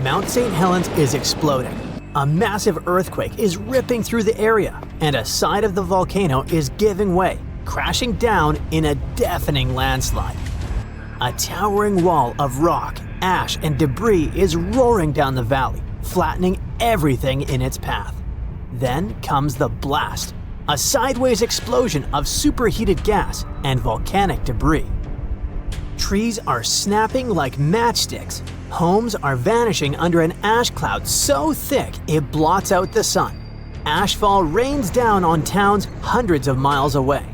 Mount St. Helens is exploding. A massive earthquake is ripping through the area, and a side of the volcano is giving way, crashing down in a deafening landslide. A towering wall of rock, ash, and debris is roaring down the valley, flattening everything in its path. Then comes the blast, a sideways explosion of superheated gas and volcanic debris. Trees are snapping like matchsticks. Homes are vanishing under an ash cloud so thick it blots out the sun. Ashfall rains down on towns hundreds of miles away.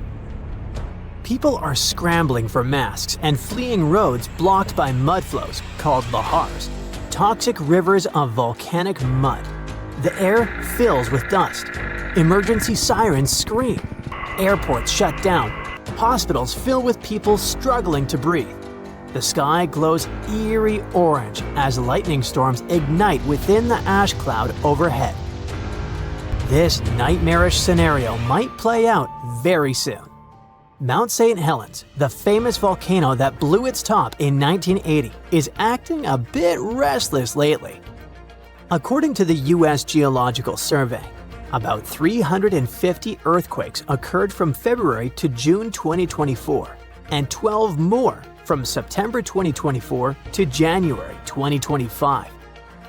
People are scrambling for masks and fleeing roads blocked by mudflows called lahars, toxic rivers of volcanic mud. The air fills with dust. Emergency sirens scream. Airports shut down. Hospitals fill with people struggling to breathe. The sky glows eerie orange as lightning storms ignite within the ash cloud overhead. This nightmarish scenario might play out very soon. Mount St. Helens, the famous volcano that blew its top in 1980, is acting a bit restless lately. According to the U.S. Geological Survey, about 350 earthquakes occurred from February to June 2024, and 12 more from September 2024 to January 2025.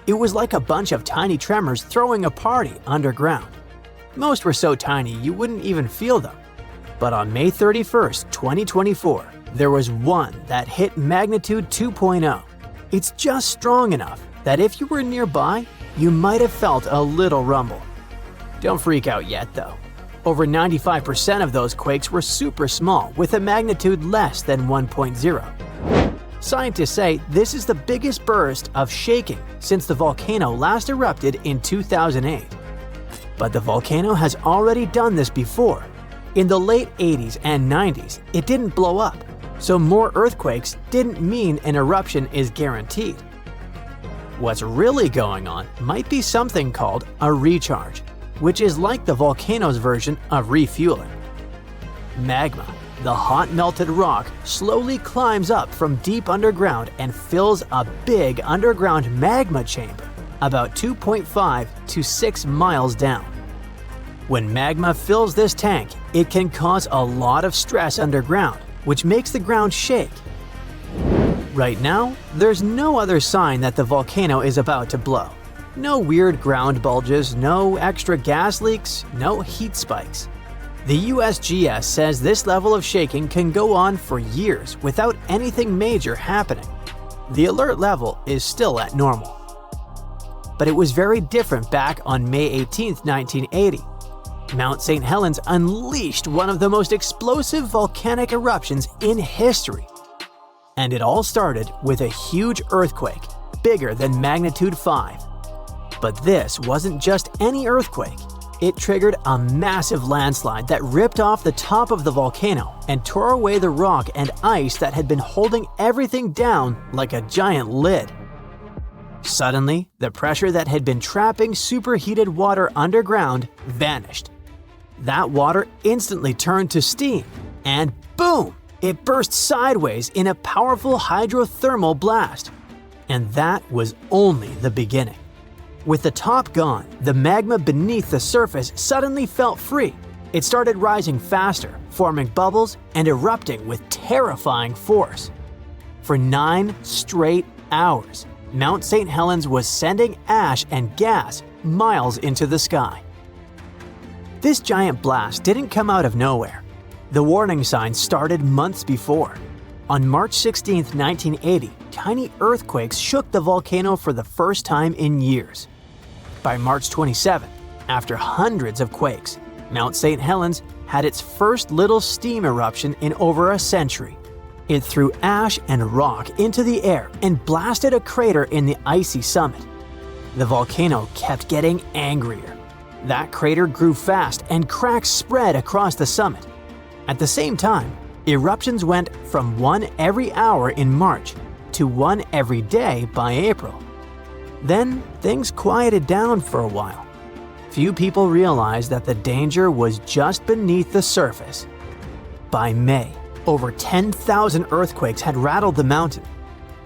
It was like a bunch of tiny tremors throwing a party underground. Most were so tiny you wouldn't even feel them. But on May 31st, 2024, there was one that hit magnitude 2.0. It's just strong enough that if you were nearby, you might have felt a little rumble. Don't freak out yet though. Over 95% of those quakes were super small with a magnitude less than 1.0. Scientists say this is the biggest burst of shaking since the volcano last erupted in 2008. But the volcano has already done this before. In the late 80s and 90s, it didn't blow up, so more earthquakes didn't mean an eruption is guaranteed. What's really going on might be something called a recharge, which is like the volcano's version of refueling. Magma, the hot melted rock, slowly climbs up from deep underground and fills a big underground magma chamber about 2.5 to 6 miles down. When magma fills this tank, it can cause a lot of stress underground, which makes the ground shake. Right now, there's no other sign that the volcano is about to blow. No weird ground bulges, no extra gas leaks, no heat spikes. The USGS says this level of shaking can go on for years without anything major happening. The alert level is still at normal. But it was very different back on May 18, 1980. Mount St. Helens unleashed one of the most explosive volcanic eruptions in history. And it all started with a huge earthquake, bigger than magnitude 5. But this wasn't just any earthquake. It triggered a massive landslide that ripped off the top of the volcano and tore away the rock and ice that had been holding everything down like a giant lid. Suddenly, the pressure that had been trapping superheated water underground vanished. That water instantly turned to steam, and boom! It burst sideways in a powerful hydrothermal blast. And that was only the beginning. With the top gone, the magma beneath the surface suddenly felt free. It started rising faster, forming bubbles and erupting with terrifying force. For 9 straight hours, Mount St. Helens was sending ash and gas miles into the sky. This giant blast didn't come out of nowhere. The warning signs started months before. On March 16, 1980, tiny earthquakes shook the volcano for the first time in years. By March 27, after hundreds of quakes, Mount St. Helens had its first little steam eruption in over a century. It threw ash and rock into the air and blasted a crater in the icy summit. The volcano kept getting angrier. That crater grew fast and cracks spread across the summit. At the same time, eruptions went from one every hour in March to one every day by April. Then things quieted down for a while. Few people realized that the danger was just beneath the surface. By May, over 10,000 earthquakes had rattled the mountain.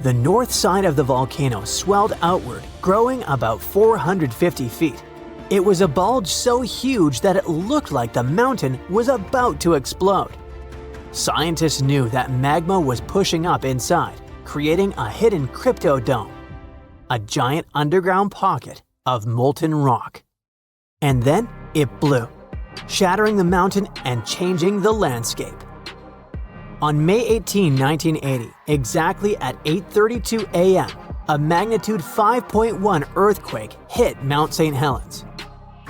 The north side of the volcano swelled outward, growing about 450 feet. It was a bulge so huge that it looked like the mountain was about to explode. Scientists knew that magma was pushing up inside, creating a hidden cryptodome, a giant underground pocket of molten rock. And then it blew, shattering the mountain and changing the landscape. On May 18, 1980, exactly at 8:32 a.m., a magnitude 5.1 earthquake hit Mount St. Helens.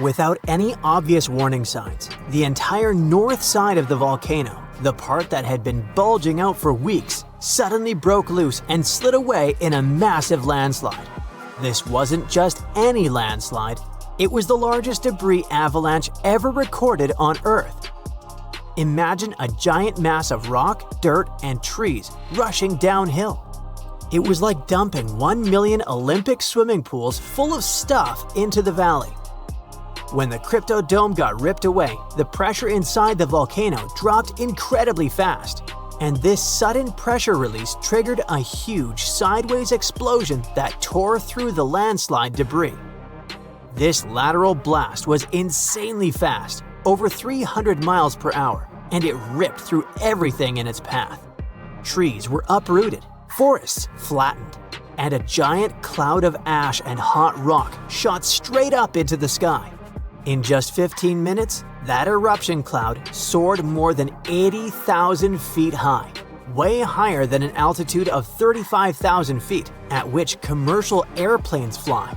Without any obvious warning signs, the entire north side of the volcano, the part that had been bulging out for weeks, suddenly broke loose and slid away in a massive landslide. This wasn't just any landslide, it was the largest debris avalanche ever recorded on Earth. Imagine a giant mass of rock, dirt, and trees rushing downhill. It was like dumping 1 million Olympic swimming pools full of stuff into the valley. When the cryptodome got ripped away, the pressure inside the volcano dropped incredibly fast, and this sudden pressure release triggered a huge sideways explosion that tore through the landslide debris. This lateral blast was insanely fast, over 300 miles per hour, and it ripped through everything in its path. Trees were uprooted, forests flattened, and a giant cloud of ash and hot rock shot straight up into the sky. In just 15 minutes, that eruption cloud soared more than 80,000 feet high, way higher than an altitude of 35,000 feet, at which commercial airplanes fly.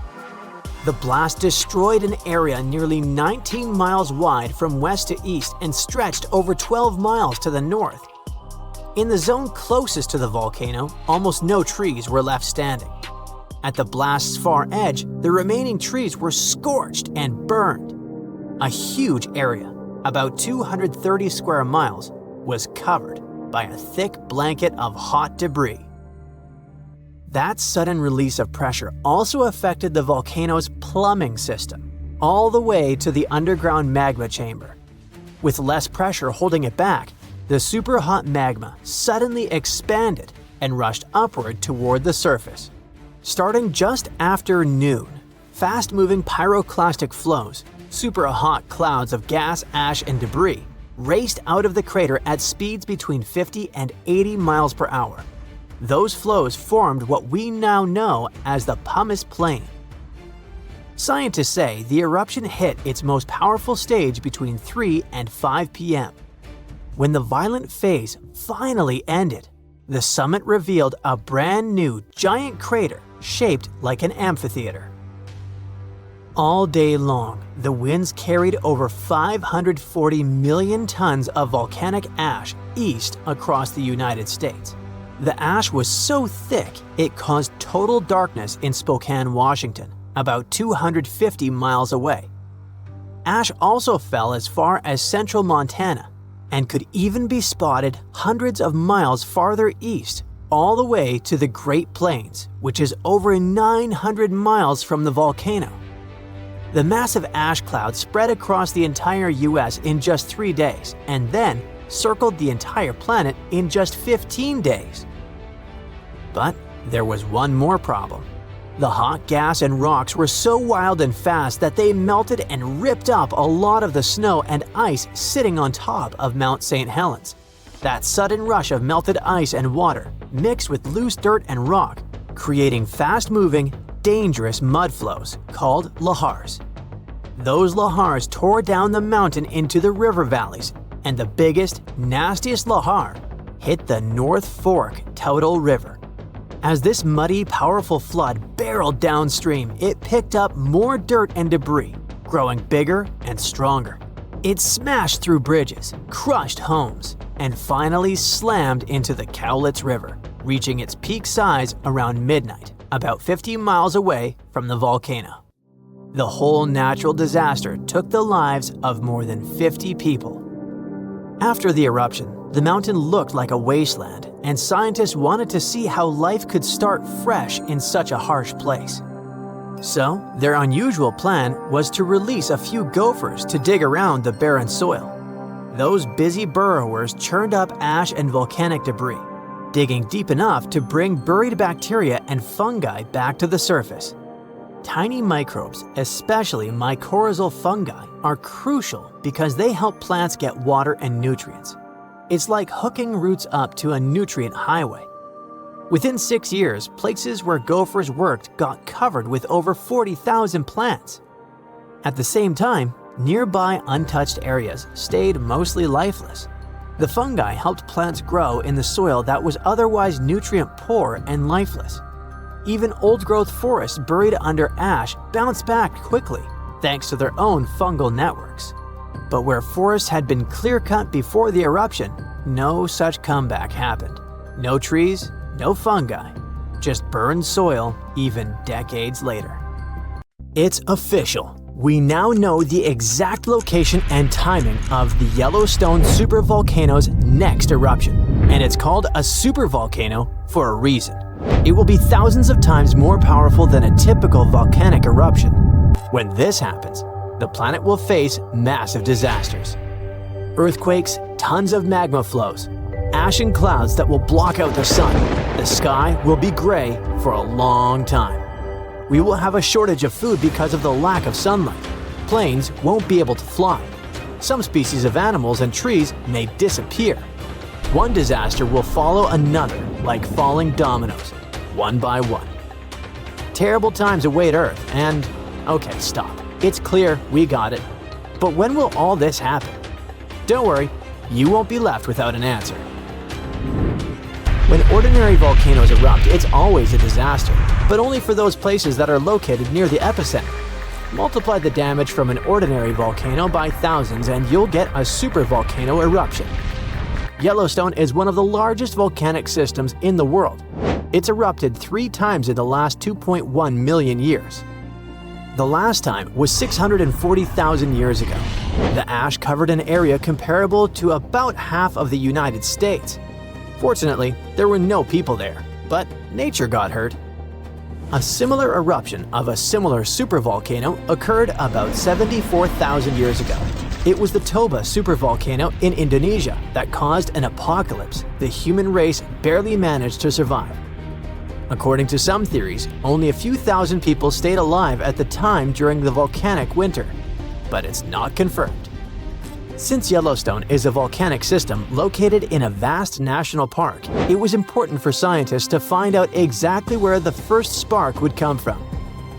The blast destroyed an area nearly 19 miles wide from west to east and stretched over 12 miles to the north. In the zone closest to the volcano, almost no trees were left standing. At the blast's far edge, the remaining trees were scorched and burned. A huge area, about 230 square miles, was covered by a thick blanket of hot debris. That sudden release of pressure also affected the volcano's plumbing system, all the way to the underground magma chamber. With less pressure holding it back, the superhot magma suddenly expanded and rushed upward toward the surface. Starting just after noon, fast-moving pyroclastic flows, superhot clouds of gas, ash, and debris, raced out of the crater at speeds between 50 and 80 miles per hour. Those flows formed what we now know as the pumice plain. Scientists say the eruption hit its most powerful stage between 3 and 5 p.m. When the violent phase finally ended, the summit revealed a brand new giant crater shaped like an amphitheater. All day long, the winds carried over 540 million tons of volcanic ash east across the United States. The ash was so thick, it caused total darkness in Spokane, Washington, about 250 miles away. Ash also fell as far as central Montana and could even be spotted hundreds of miles farther east, all the way to the Great Plains, which is over 900 miles from the volcano. The massive ash cloud spread across the entire US in just 3 days and then circled the entire planet in just 15 days. But there was one more problem. The hot gas and rocks were so wild and fast that they melted and ripped up a lot of the snow and ice sitting on top of Mount St. Helens. That sudden rush of melted ice and water mixed with loose dirt and rock, creating fast-moving, dangerous mudflows called lahars. Those lahars tore down the mountain into the river valleys, and the biggest, nastiest lahar hit the North Fork Toutle River. As this muddy, powerful flood barreled downstream, it picked up more dirt and debris, growing bigger and stronger. It smashed through bridges, crushed homes, and finally slammed into the Cowlitz River, reaching its peak size around midnight, about 50 miles away from the volcano. The whole natural disaster took the lives of more than 50 people. After the eruption, the mountain looked like a wasteland, and scientists wanted to see how life could start fresh in such a harsh place. So, their unusual plan was to release a few gophers to dig around the barren soil. Those busy burrowers churned up ash and volcanic debris. digging deep enough to bring buried bacteria and fungi back to the surface. Tiny microbes, especially mycorrhizal fungi, are crucial because they help plants get water and nutrients. It's like hooking roots up to a nutrient highway. Within 6 years, places where gophers worked got covered with over 40,000 plants. At the same time, nearby untouched areas stayed mostly lifeless. The fungi helped plants grow in the soil that was otherwise nutrient-poor and lifeless. Even old-growth forests buried under ash bounced back quickly, thanks to their own fungal networks. But where forests had been clear-cut before the eruption, no such comeback happened. No trees, no fungi, just burned soil even decades later. It's official. We now know the exact location and timing of the Yellowstone supervolcano's next eruption, and it's called a supervolcano for a reason. It will be thousands of times more powerful than a typical volcanic eruption. When this happens, the planet will face massive disasters. Earthquakes, tons of magma flows, ashen clouds that will block out the sun. The sky will be gray for a long time. We will have a shortage of food because of the lack of sunlight. Planes won't be able to fly. Some species of animals and trees may disappear. One disaster will follow another, like falling dominoes, one by one. Terrible times await Earth, and okay, stop. It's clear, we got it. But when will all this happen? Don't worry, you won't be left without an answer. When ordinary volcanoes erupt, it's always a disaster, but only for those places that are located near the epicenter. Multiply the damage from an ordinary volcano by thousands and you'll get a supervolcano eruption. Yellowstone is one of the largest volcanic systems in the world. It's erupted 3 times in the last 2.1 million years. The last time was 640,000 years ago. The ash covered an area comparable to about half of the United States. Fortunately, there were no people there, but nature got hurt. A similar eruption of a similar supervolcano occurred about 74,000 years ago. It was the Toba supervolcano in Indonesia that caused an apocalypse the human race barely managed to survive. According to some theories, only a few thousand people stayed alive at the time during the volcanic winter, but it's not confirmed. Since Yellowstone is a volcanic system located in a vast national park, it was important for scientists to find out exactly where the first spark would come from.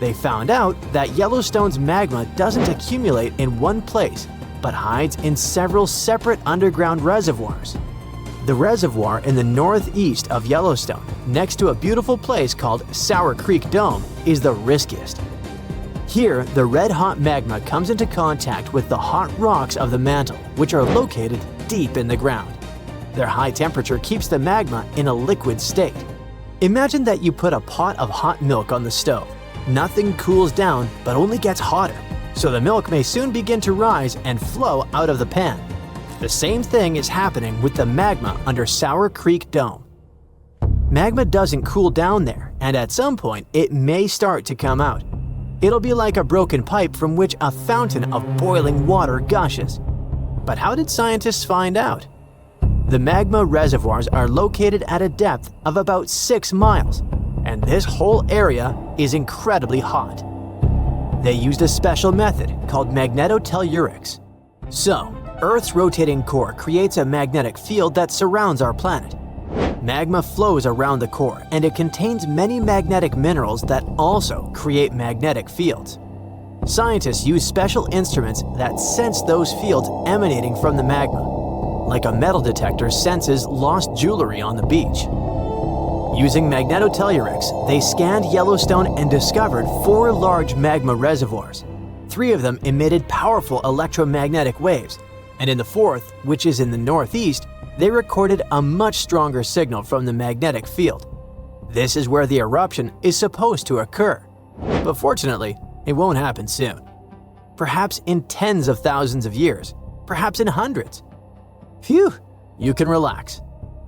They found out that Yellowstone's magma doesn't accumulate in one place, but hides in several separate underground reservoirs. The reservoir in the northeast of Yellowstone, next to a beautiful place called Sour Creek Dome, is the riskiest. Here, the red-hot magma comes into contact with the hot rocks of the mantle, which are located deep in the ground. Their high temperature keeps the magma in a liquid state. Imagine that you put a pot of hot milk on the stove. Nothing cools down, but only gets hotter, so the milk may soon begin to rise and flow out of the pan. The same thing is happening with the magma under Sour Creek Dome. Magma doesn't cool down there, and at some point it may start to come out. It'll be like a broken pipe from which a fountain of boiling water gushes. But how did scientists find out? The magma reservoirs are located at a depth of about 6 miles, and this whole area is incredibly hot. They used a special method called magnetotellurics. So, Earth's rotating core creates a magnetic field that surrounds our planet. Magma flows around the core, and it contains many magnetic minerals that also create magnetic fields. Scientists use special instruments that sense those fields emanating from the magma, like a metal detector senses lost jewelry on the beach. Using magnetotellurics, they scanned Yellowstone and discovered 4 large magma reservoirs. 3 of them emitted powerful electromagnetic waves, and in the 4th, which is in the northeast, they recorded a much stronger signal from the magnetic field. This is where the eruption is supposed to occur. But fortunately, it won't happen soon. Perhaps in tens of thousands of years, perhaps in hundreds. Phew, you can relax.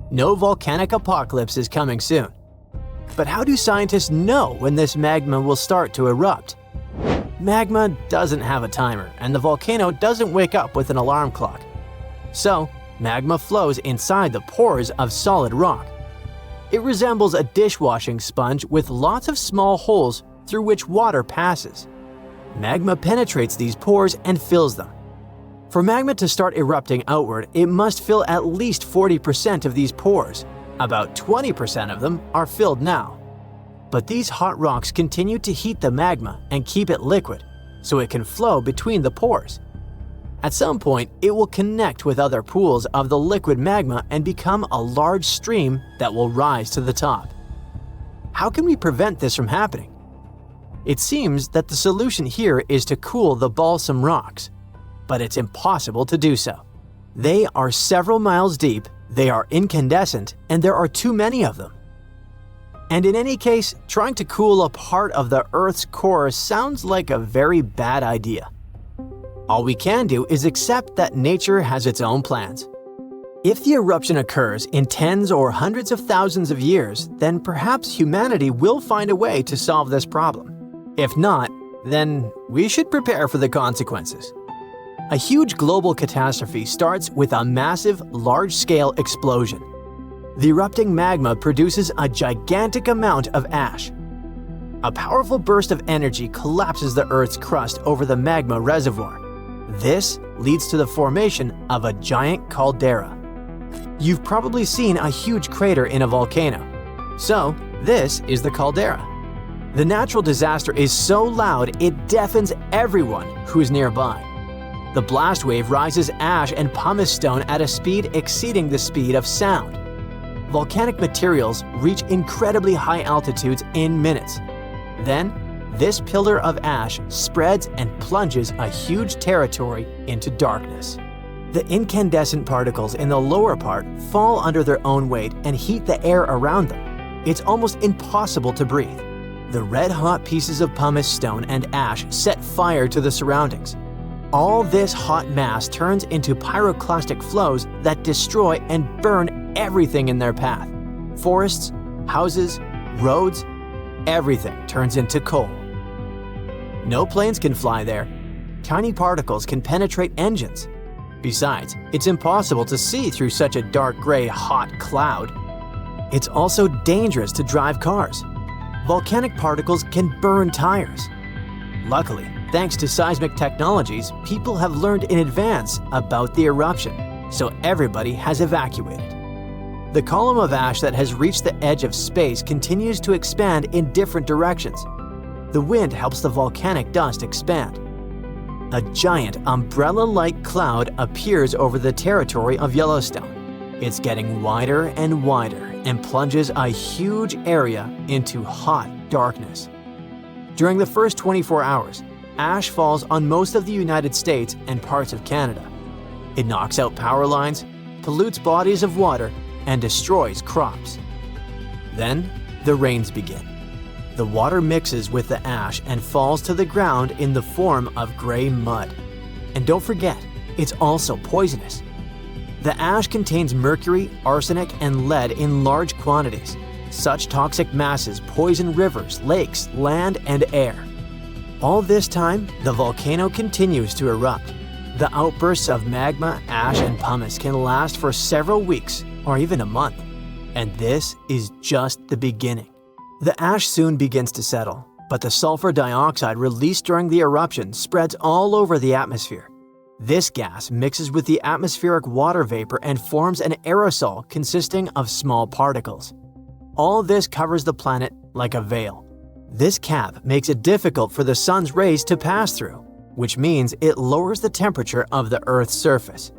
No volcanic apocalypse is coming soon. But how do scientists know when this magma will start to erupt? Magma doesn't have a timer, and the volcano doesn't wake up with an alarm clock. So, magma flows inside the pores of solid rock. It resembles a dishwashing sponge with lots of small holes through which water passes. Magma penetrates these pores and fills them. For magma to start erupting outward, it must fill at least 40% of these pores. About 20% of them are filled now. But these hot rocks continue to heat the magma and keep it liquid, so it can flow between the pores. At some point, it will connect with other pools of the liquid magma and become a large stream that will rise to the top. How can we prevent this from happening? It seems that the solution here is to cool the balsam rocks, but it's impossible to do so. They are several miles deep, they are incandescent, and there are too many of them. And in any case, trying to cool a part of the Earth's core sounds like a very bad idea. All we can do is accept that nature has its own plans. If the eruption occurs in tens or hundreds of thousands of years, then perhaps humanity will find a way to solve this problem. If not, then we should prepare for the consequences. A huge global catastrophe starts with a massive, large-scale explosion. The erupting magma produces a gigantic amount of ash. A powerful burst of energy collapses the Earth's crust over the magma reservoir. This leads to the formation of a giant caldera. You've probably seen a huge crater in a volcano. So, this is the caldera. The natural disaster is so loud it deafens everyone who is nearby. The blast wave rises ash and pumice stone at a speed exceeding the speed of sound. Volcanic materials reach incredibly high altitudes in minutes. Then, this pillar of ash spreads and plunges a huge territory into darkness. The incandescent particles in the lower part fall under their own weight and heat the air around them. It's almost impossible to breathe. The red-hot pieces of pumice stone and ash set fire to the surroundings. All this hot mass turns into pyroclastic flows that destroy and burn everything in their path. Forests, houses, roads, everything turns into coal. No planes can fly there. Tiny particles can penetrate engines. Besides, it's impossible to see through such a dark gray, hot cloud. It's also dangerous to drive cars. Volcanic particles can burn tires. Luckily, thanks to seismic technologies, people have learned in advance about the eruption, so everybody has evacuated. The column of ash that has reached the edge of space continues to expand in different directions. The wind helps the volcanic dust expand. A giant umbrella-like cloud appears over the territory of Yellowstone. It's getting wider and wider and plunges a huge area into hot darkness. During the first 24 hours, ash falls on most of the United States and parts of Canada. It knocks out power lines, pollutes bodies of water, and destroys crops. Then, the rains begin. The water mixes with the ash and falls to the ground in the form of gray mud. And don't forget, it's also poisonous. The ash contains mercury, arsenic, and lead in large quantities. Such toxic masses poison rivers, lakes, land, and air. All this time, the volcano continues to erupt. The outbursts of magma, ash, and pumice can last for several weeks or even a month. And this is just the beginning. The ash soon begins to settle, but the sulfur dioxide released during the eruption spreads all over the atmosphere. This gas mixes with the atmospheric water vapor and forms an aerosol consisting of small particles. All this covers the planet like a veil. This cap makes it difficult for the sun's rays to pass through, which means it lowers the temperature of the Earth's surface.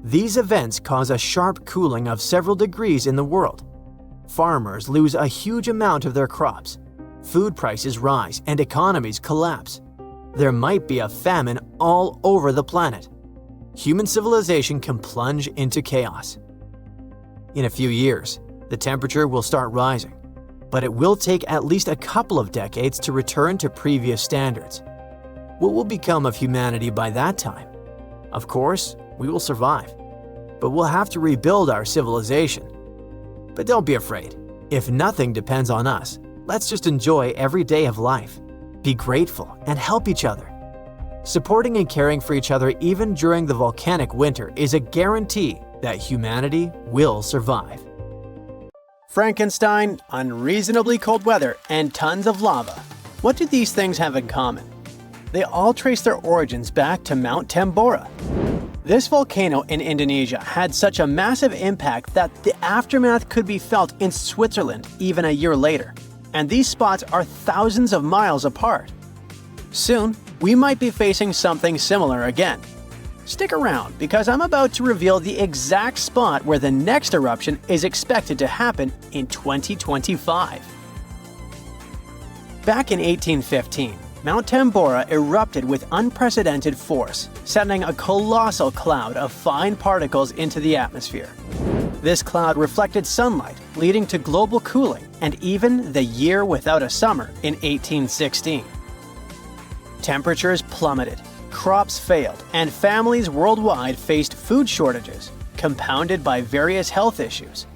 These events cause a sharp cooling of several degrees in the world. Farmers lose a huge amount of their crops. Food prices rise and economies collapse. There might be a famine all over the planet. Human civilization can plunge into chaos. In a few years, the temperature will start rising, but it will take at least a couple of decades to return to previous standards. What will become of humanity by that time? Of course, we will survive, but we'll have to rebuild our civilization. But don't be afraid. If nothing depends on us, let's just enjoy every day of life. Be grateful and help each other. Supporting and caring for each other even during the volcanic winter is a guarantee that humanity will survive. Frankenstein, unreasonably cold weather, and tons of lava. What do these things have in common? They all trace their origins back to Mount Tambora. This volcano in Indonesia had such a massive impact that the aftermath could be felt in Switzerland even a year later. And these spots are thousands of miles apart. Soon, we might be facing something similar again. Stick around because I'm about to reveal the exact spot where the next eruption is expected to happen in 2025. Back in 1815, Mount Tambora erupted with unprecedented force, sending a colossal cloud of fine particles into the atmosphere. This cloud reflected sunlight, leading to global cooling and even the year without a summer in 1816. Temperatures plummeted, crops failed, and families worldwide faced food shortages, compounded by various health issues.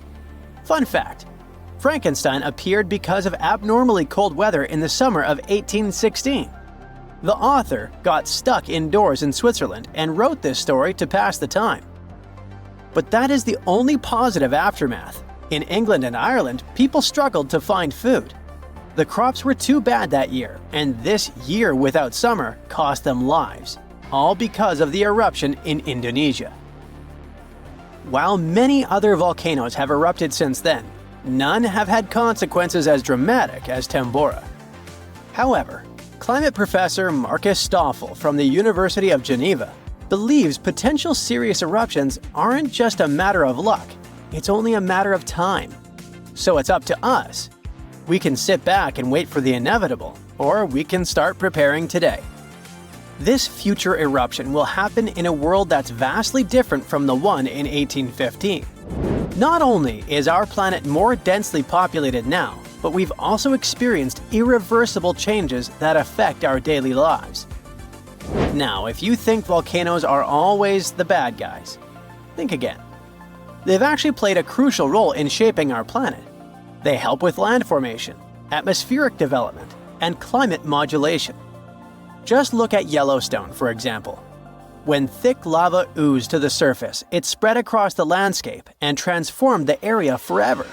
Fun fact: Frankenstein appeared because of abnormally cold weather in the summer of 1816. The author got stuck indoors in Switzerland and wrote this story to pass the time. But that is the only positive aftermath. In England and Ireland, people struggled to find food. The crops were too bad that year, and this year without summer cost them lives, all because of the eruption in Indonesia. While many other volcanoes have erupted since then, none have had consequences as dramatic as Tambora. However, climate professor Marcus Stoffel from the University of Geneva believes potential serious eruptions aren't just a matter of luck, it's only a matter of time. So it's up to us. We can sit back and wait for the inevitable, or we can start preparing today. This future eruption will happen in a world that's vastly different from the one in 1815. Not only is our planet more densely populated now, but we've also experienced irreversible changes that affect our daily lives. Now, if you think volcanoes are always the bad guys, think again. They've actually played a crucial role in shaping our planet. They help with land formation, atmospheric development, and climate modulation. Just look at Yellowstone, for example. When thick lava oozed to the surface, it spread across the landscape and transformed the area forever.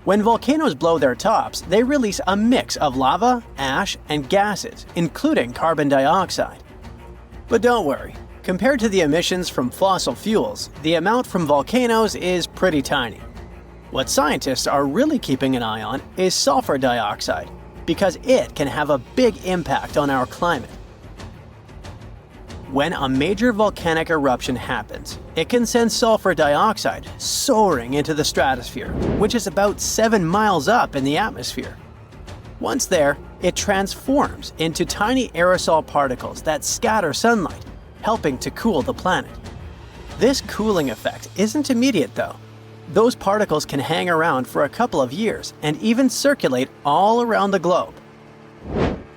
When volcanoes blow their tops, they release a mix of lava, ash, and gases, including carbon dioxide. But don't worry, compared to the emissions from fossil fuels, the amount from volcanoes is pretty tiny. What scientists are really keeping an eye on is sulfur dioxide, because it can have a big impact on our climate. When a major volcanic eruption happens, it can send sulfur dioxide soaring into the stratosphere, which is about 7 miles up in the atmosphere. Once there, it transforms into tiny aerosol particles that scatter sunlight, helping to cool the planet. This cooling effect isn't immediate though. Those particles can hang around for a couple of years and even circulate all around the globe.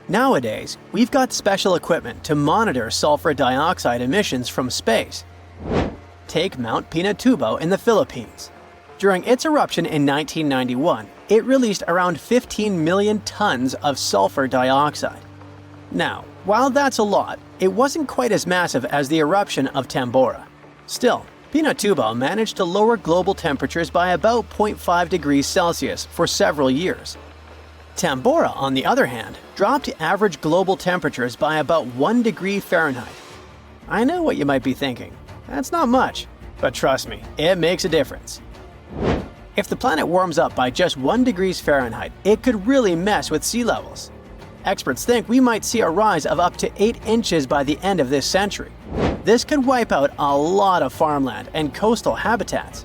Nowadays, we've got special equipment to monitor sulfur dioxide emissions from space. Take Mount Pinatubo in the Philippines. During its eruption in 1991, it released around 15 million tons of sulfur dioxide. Now, while that's a lot, it wasn't quite as massive as the eruption of Tambora. Still, Pinatubo managed to lower global temperatures by about 0.5 degrees Celsius for several years. Tambora, on the other hand, dropped average global temperatures by about 1 degree Fahrenheit. I know what you might be thinking. That's not much, but trust me, it makes a difference. If the planet warms up by just 1 degree Fahrenheit, it could really mess with sea levels. Experts think we might see a rise of up to 8 inches by the end of this century. This could wipe out a lot of farmland and coastal habitats,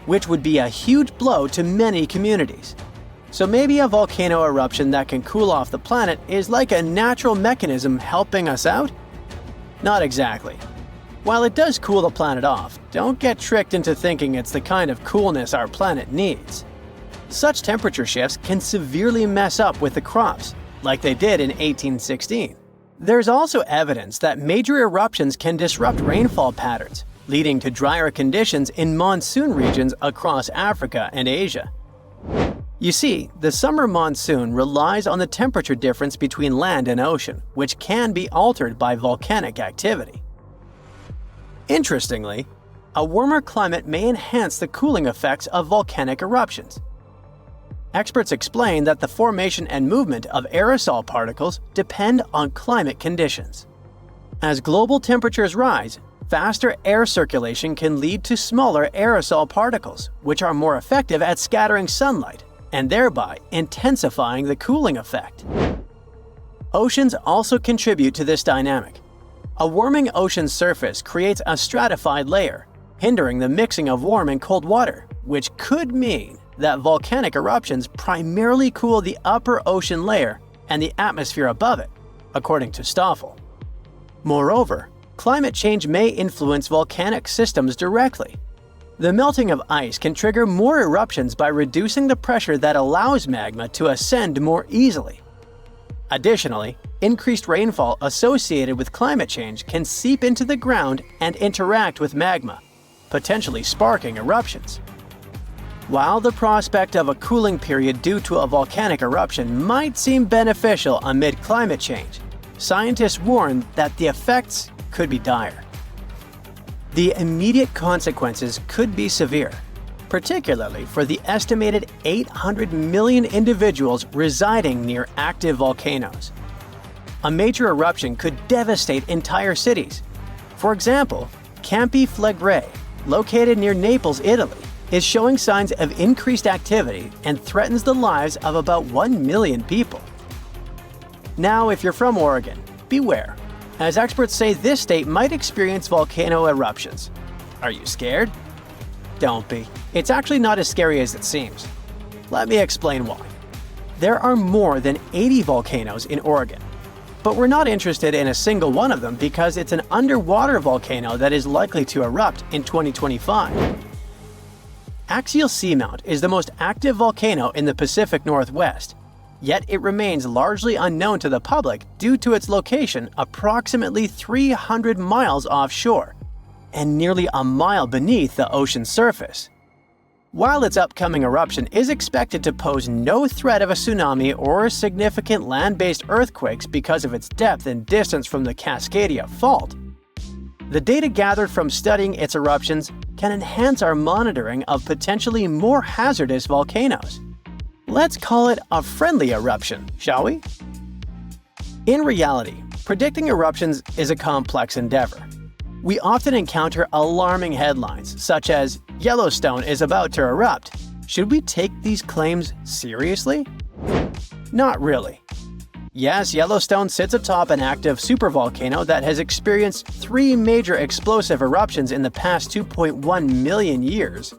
which would be a huge blow to many communities. So maybe a volcano eruption that can cool off the planet is like a natural mechanism helping us out? Not exactly. While it does cool the planet off, don't get tricked into thinking it's the kind of coolness our planet needs. Such temperature shifts can severely mess up with the crops, like they did in 1816. There's also evidence that major eruptions can disrupt rainfall patterns, leading to drier conditions in monsoon regions across Africa and Asia. You see, the summer monsoon relies on the temperature difference between land and ocean, which can be altered by volcanic activity. Interestingly, a warmer climate may enhance the cooling effects of volcanic eruptions. Experts explain that the formation and movement of aerosol particles depend on climate conditions. As global temperatures rise, faster air circulation can lead to smaller aerosol particles, which are more effective at scattering sunlight and thereby intensifying the cooling effect. Oceans also contribute to this dynamic. A warming ocean surface creates a stratified layer, hindering the mixing of warm and cold water, which could mean that volcanic eruptions primarily cool the upper ocean layer and the atmosphere above it, according to Stoffel. Moreover, climate change may influence volcanic systems directly. The melting of ice can trigger more eruptions by reducing the pressure that allows magma to ascend more easily. Additionally, increased rainfall associated with climate change can seep into the ground and interact with magma, potentially sparking eruptions. While the prospect of a cooling period due to a volcanic eruption might seem beneficial amid climate change, scientists warn that the effects could be dire. The immediate consequences could be severe, particularly for the estimated 800 million individuals residing near active volcanoes. A major eruption could devastate entire cities. For example, Campi Flegrei, located near Naples, Italy, is showing signs of increased activity and threatens the lives of about 1 million people. Now, if you're from Oregon, beware, as experts say this state might experience volcano eruptions. Are you scared? Don't be. It's actually not as scary as it seems. Let me explain why. There are more than 80 volcanoes in Oregon, but we're not interested in a single one of them because it's an underwater volcano that is likely to erupt in 2025. Axial Seamount is the most active volcano in the Pacific Northwest, yet it remains largely unknown to the public due to its location approximately 300 miles offshore and nearly a mile beneath the ocean's surface. While its upcoming eruption is expected to pose no threat of a tsunami or significant land-based earthquakes because of its depth and distance from the Cascadia Fault, the data gathered from studying its eruptions can enhance our monitoring of potentially more hazardous volcanoes. Let's call it a friendly eruption, shall we? In reality, predicting eruptions is a complex endeavor. We often encounter alarming headlines, such as, "Yellowstone is about to erupt." Should we take these claims seriously? Not really. Yes, Yellowstone sits atop an active supervolcano that has experienced 3 major explosive eruptions in the past 2.1 million years.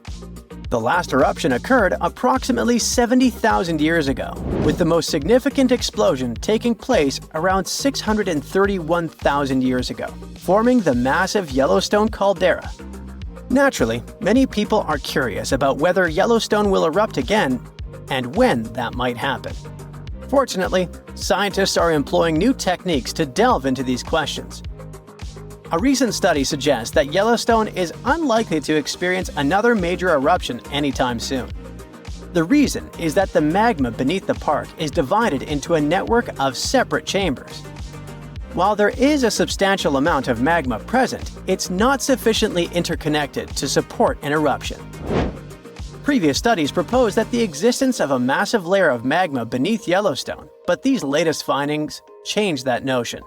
The last eruption occurred approximately 70,000 years ago, with the most significant explosion taking place around 631,000 years ago, forming the massive Yellowstone caldera. Naturally, many people are curious about whether Yellowstone will erupt again and when that might happen. Fortunately, scientists are employing new techniques to delve into these questions. A recent study suggests that Yellowstone is unlikely to experience another major eruption anytime soon. The reason is that the magma beneath the park is divided into a network of separate chambers. While there is a substantial amount of magma present, it's not sufficiently interconnected to support an eruption. Previous studies proposed that the existence of a massive layer of magma beneath Yellowstone, but these latest findings change that notion.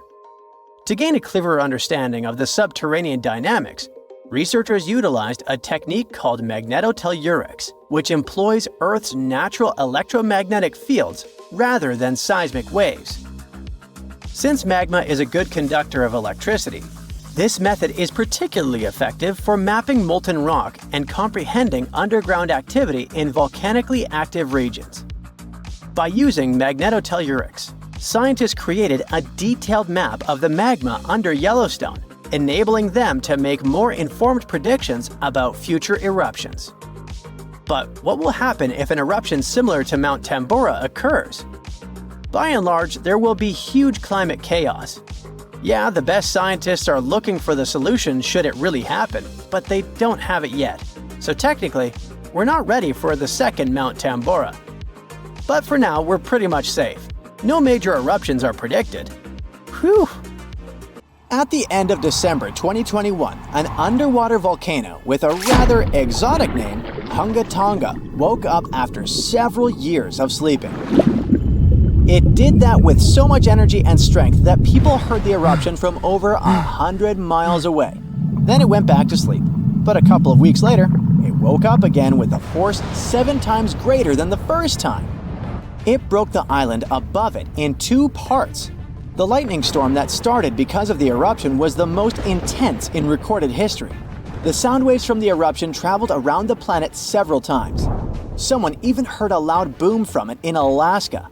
To gain a clearer understanding of the subterranean dynamics, researchers utilized a technique called magnetotellurics, which employs Earth's natural electromagnetic fields rather than seismic waves. Since magma is a good conductor of electricity, this method is particularly effective for mapping molten rock and comprehending underground activity in volcanically active regions. By using magnetotellurics, scientists created a detailed map of the magma under Yellowstone, enabling them to make more informed predictions about future eruptions. But what will happen if an eruption similar to Mount Tambora occurs? By and large, there will be huge climate chaos. Yeah, the best scientists are looking for the solution should it really happen, but they don't have it yet. So technically, we're not ready for the second Mount Tambora. But for now, we're pretty much safe. No major eruptions are predicted. Whew! At the end of December 2021, an underwater volcano with a rather exotic name, Hunga Tonga, woke up after several years of sleeping. It did that with so much energy and strength that people heard the eruption from over 100 miles away. Then it went back to sleep. But a couple of weeks later, it woke up again with a force 7 times greater than the first time. It broke the island above it in 2 parts. The lightning storm that started because of the eruption was the most intense in recorded history. The sound waves from the eruption traveled around the planet several times. Someone even heard a loud boom from it in Alaska.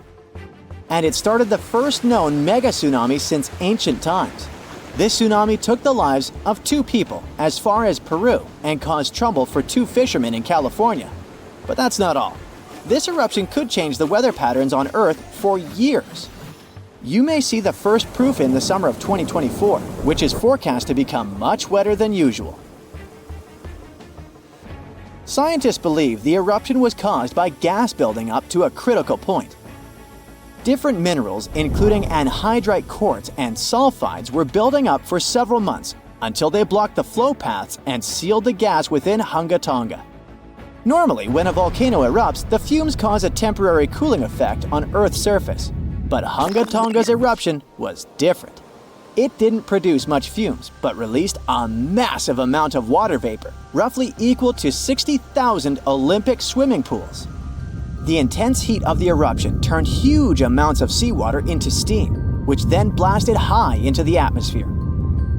And it started the first known mega tsunami since ancient times. This tsunami took the lives of 2 people as far as Peru and caused trouble for 2 fishermen in California. But that's not all. This eruption could change the weather patterns on Earth for years. You may see the first proof in the summer of 2024, which is forecast to become much wetter than usual. Scientists believe the eruption was caused by gas building up to a critical point. Different minerals, including anhydrite quartz and sulfides, were building up for several months until they blocked the flow paths and sealed the gas within Hunga Tonga. Normally, when a volcano erupts, the fumes cause a temporary cooling effect on Earth's surface. But Hunga Tonga's eruption was different. It didn't produce much fumes, but released a massive amount of water vapor, roughly equal to 60,000 Olympic swimming pools. The intense heat of the eruption turned huge amounts of seawater into steam, which then blasted high into the atmosphere.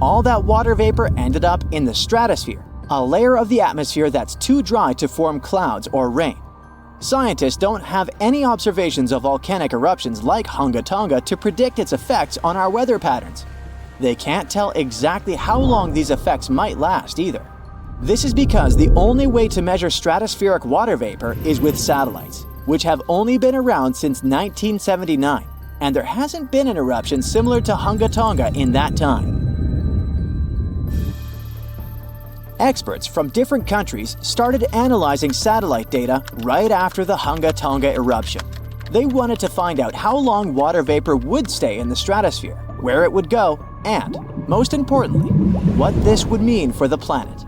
All that water vapor ended up in the stratosphere, a layer of the atmosphere that's too dry to form clouds or rain. Scientists don't have any observations of volcanic eruptions like Hunga Tonga to predict its effects on our weather patterns. They can't tell exactly how long these effects might last either. This is because the only way to measure stratospheric water vapor is with satellites, which have only been around since 1979, and there hasn't been an eruption similar to Hunga Tonga in that time. Experts from different countries started analyzing satellite data right after the Hunga Tonga eruption. They wanted to find out how long water vapor would stay in the stratosphere, where it would go, and, most importantly, what this would mean for the planet.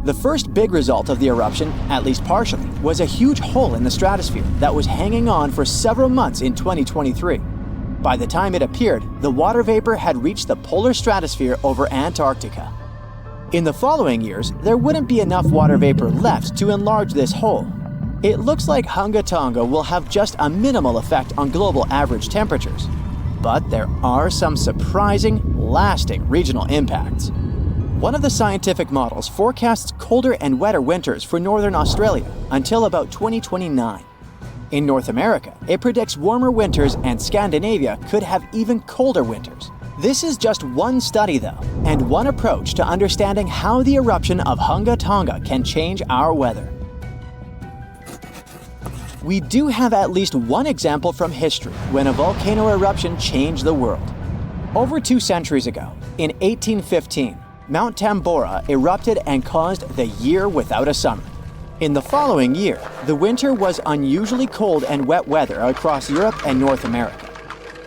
The first big result of the eruption, at least partially, was a huge hole in the stratosphere that was hanging on for several months in 2023. By the time it appeared, the water vapor had reached the polar stratosphere over Antarctica. In the following years, there wouldn't be enough water vapor left to enlarge this hole. It looks like Hunga Tonga will have just a minimal effect on global average temperatures. But there are some surprising, lasting regional impacts. One of the scientific models forecasts colder and wetter winters for northern Australia until about 2029. In North America, it predicts warmer winters, and Scandinavia could have even colder winters. This is just one study though, and one approach to understanding how the eruption of Hunga Tonga can change our weather. We do have at least one example from history when a volcano eruption changed the world. Over 2 centuries ago, in 1815, Mount Tambora erupted and caused the year without a summer. In the following year, the winter was unusually cold and wet weather across Europe and North America.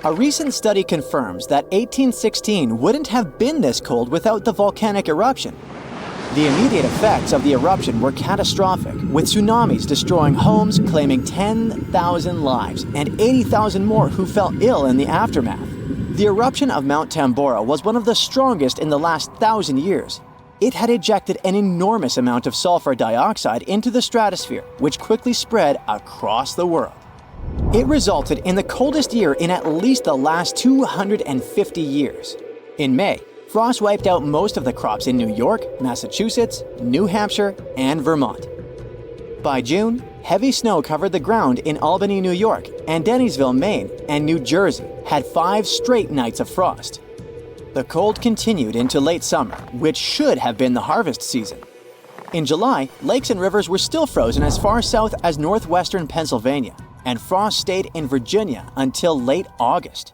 A recent study confirms that 1816 wouldn't have been this cold without the volcanic eruption. The immediate effects of the eruption were catastrophic, with tsunamis destroying homes, claiming 10,000 lives and 80,000 more who fell ill in the aftermath. The eruption of Mount Tambora was one of the strongest in the last 1,000 years. It had ejected an enormous amount of sulfur dioxide into the stratosphere, which quickly spread across the world. It resulted in the coldest year in at least the last 250 years. In May, frost wiped out most of the crops in New York, Massachusetts, New Hampshire, and Vermont. By June, heavy snow covered the ground in Albany, New York, and Dennisville, Maine, and New Jersey had 5 straight nights of frost. The cold continued into late summer, which should have been the harvest season. In July, lakes and rivers were still frozen as far south as northwestern Pennsylvania, and frost stayed in Virginia until late August.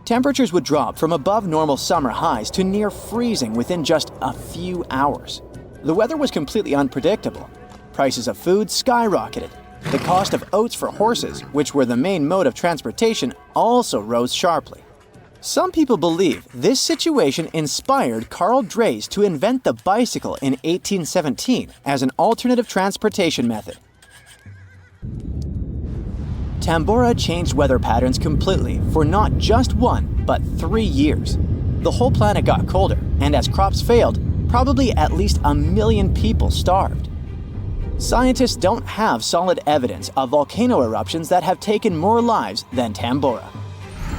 Temperatures would drop from above normal summer highs to near freezing within just a few hours. The weather was completely unpredictable. Prices of food skyrocketed. The cost of oats for horses, which were the main mode of transportation, also rose sharply. Some people believe this situation inspired Carl Drees to invent the bicycle in 1817 as an alternative transportation method. Tambora changed weather patterns completely for not just 1, but 3 years. The whole planet got colder, and as crops failed, probably at least 1 million people starved. Scientists don't have solid evidence of volcano eruptions that have taken more lives than Tambora.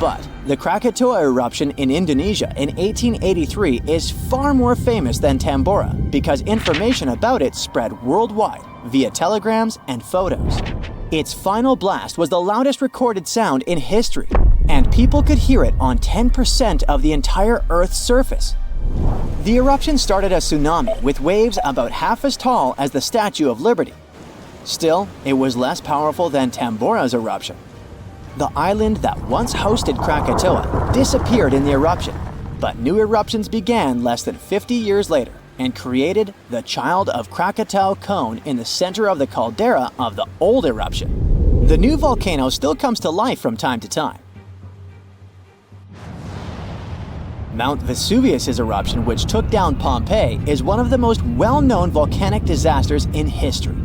But the Krakatoa eruption in Indonesia in 1883 is far more famous than Tambora because information about it spread worldwide via telegrams and photos. Its final blast was the loudest recorded sound in history, and people could hear it on 10% of the entire Earth's surface. The eruption started a tsunami with waves about half as tall as the Statue of Liberty. Still, it was less powerful than Tambora's eruption. The island that once hosted Krakatoa disappeared in the eruption, but new eruptions began less than 50 years later and created the Child of Krakatau cone in the center of the caldera of the old eruption. The new volcano still comes to life from time to time. Mount Vesuvius' eruption, which took down Pompeii, is one of the most well-known volcanic disasters in history.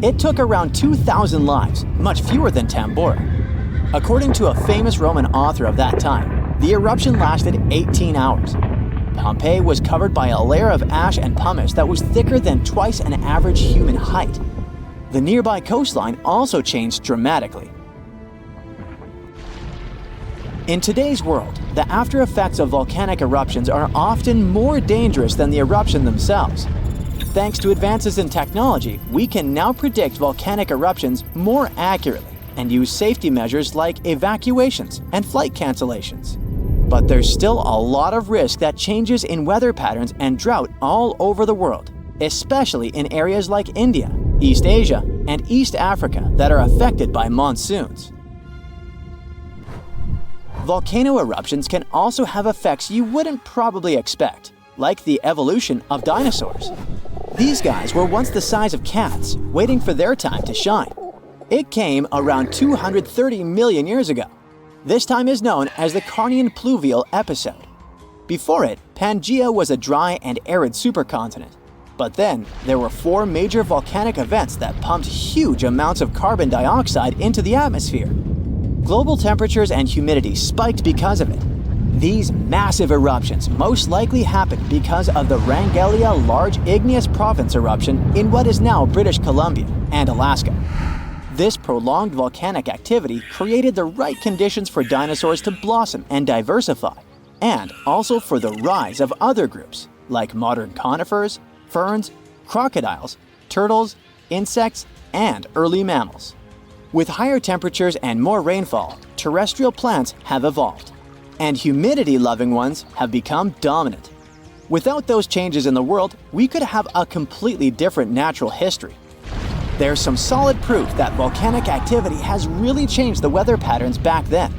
It took around 2,000 lives, much fewer than Tambora. According to a famous Roman author of that time, the eruption lasted 18 hours. Pompeii was covered by a layer of ash and pumice that was thicker than twice an average human height. The nearby coastline also changed dramatically. In today's world, the after effects of volcanic eruptions are often more dangerous than the eruption themselves. Thanks to advances in technology, we can now predict volcanic eruptions more accurately and use safety measures like evacuations and flight cancellations. But there's still a lot of risk that changes in weather patterns and drought all over the world, especially in areas like India, East Asia, and East Africa that are affected by monsoons. Volcano eruptions can also have effects you wouldn't probably expect, like the evolution of dinosaurs. These guys were once the size of cats, waiting for their time to shine. It came around 230 million years ago. This time is known as the Carnian pluvial episode. Before it, Pangaea was a dry and arid supercontinent. But then, there were 4 major volcanic events that pumped huge amounts of carbon dioxide into the atmosphere. Global temperatures and humidity spiked because of it. These massive eruptions most likely happened because of the Wrangellia Large Igneous Province eruption in what is now British Columbia and Alaska. This prolonged volcanic activity created the right conditions for dinosaurs to blossom and diversify, and also for the rise of other groups, like modern conifers, ferns, crocodiles, turtles, insects, and early mammals. With higher temperatures and more rainfall, terrestrial plants have evolved, and humidity-loving ones have become dominant. Without those changes in the world, we could have a completely different natural history. There's some solid proof that volcanic activity has really changed the weather patterns back then.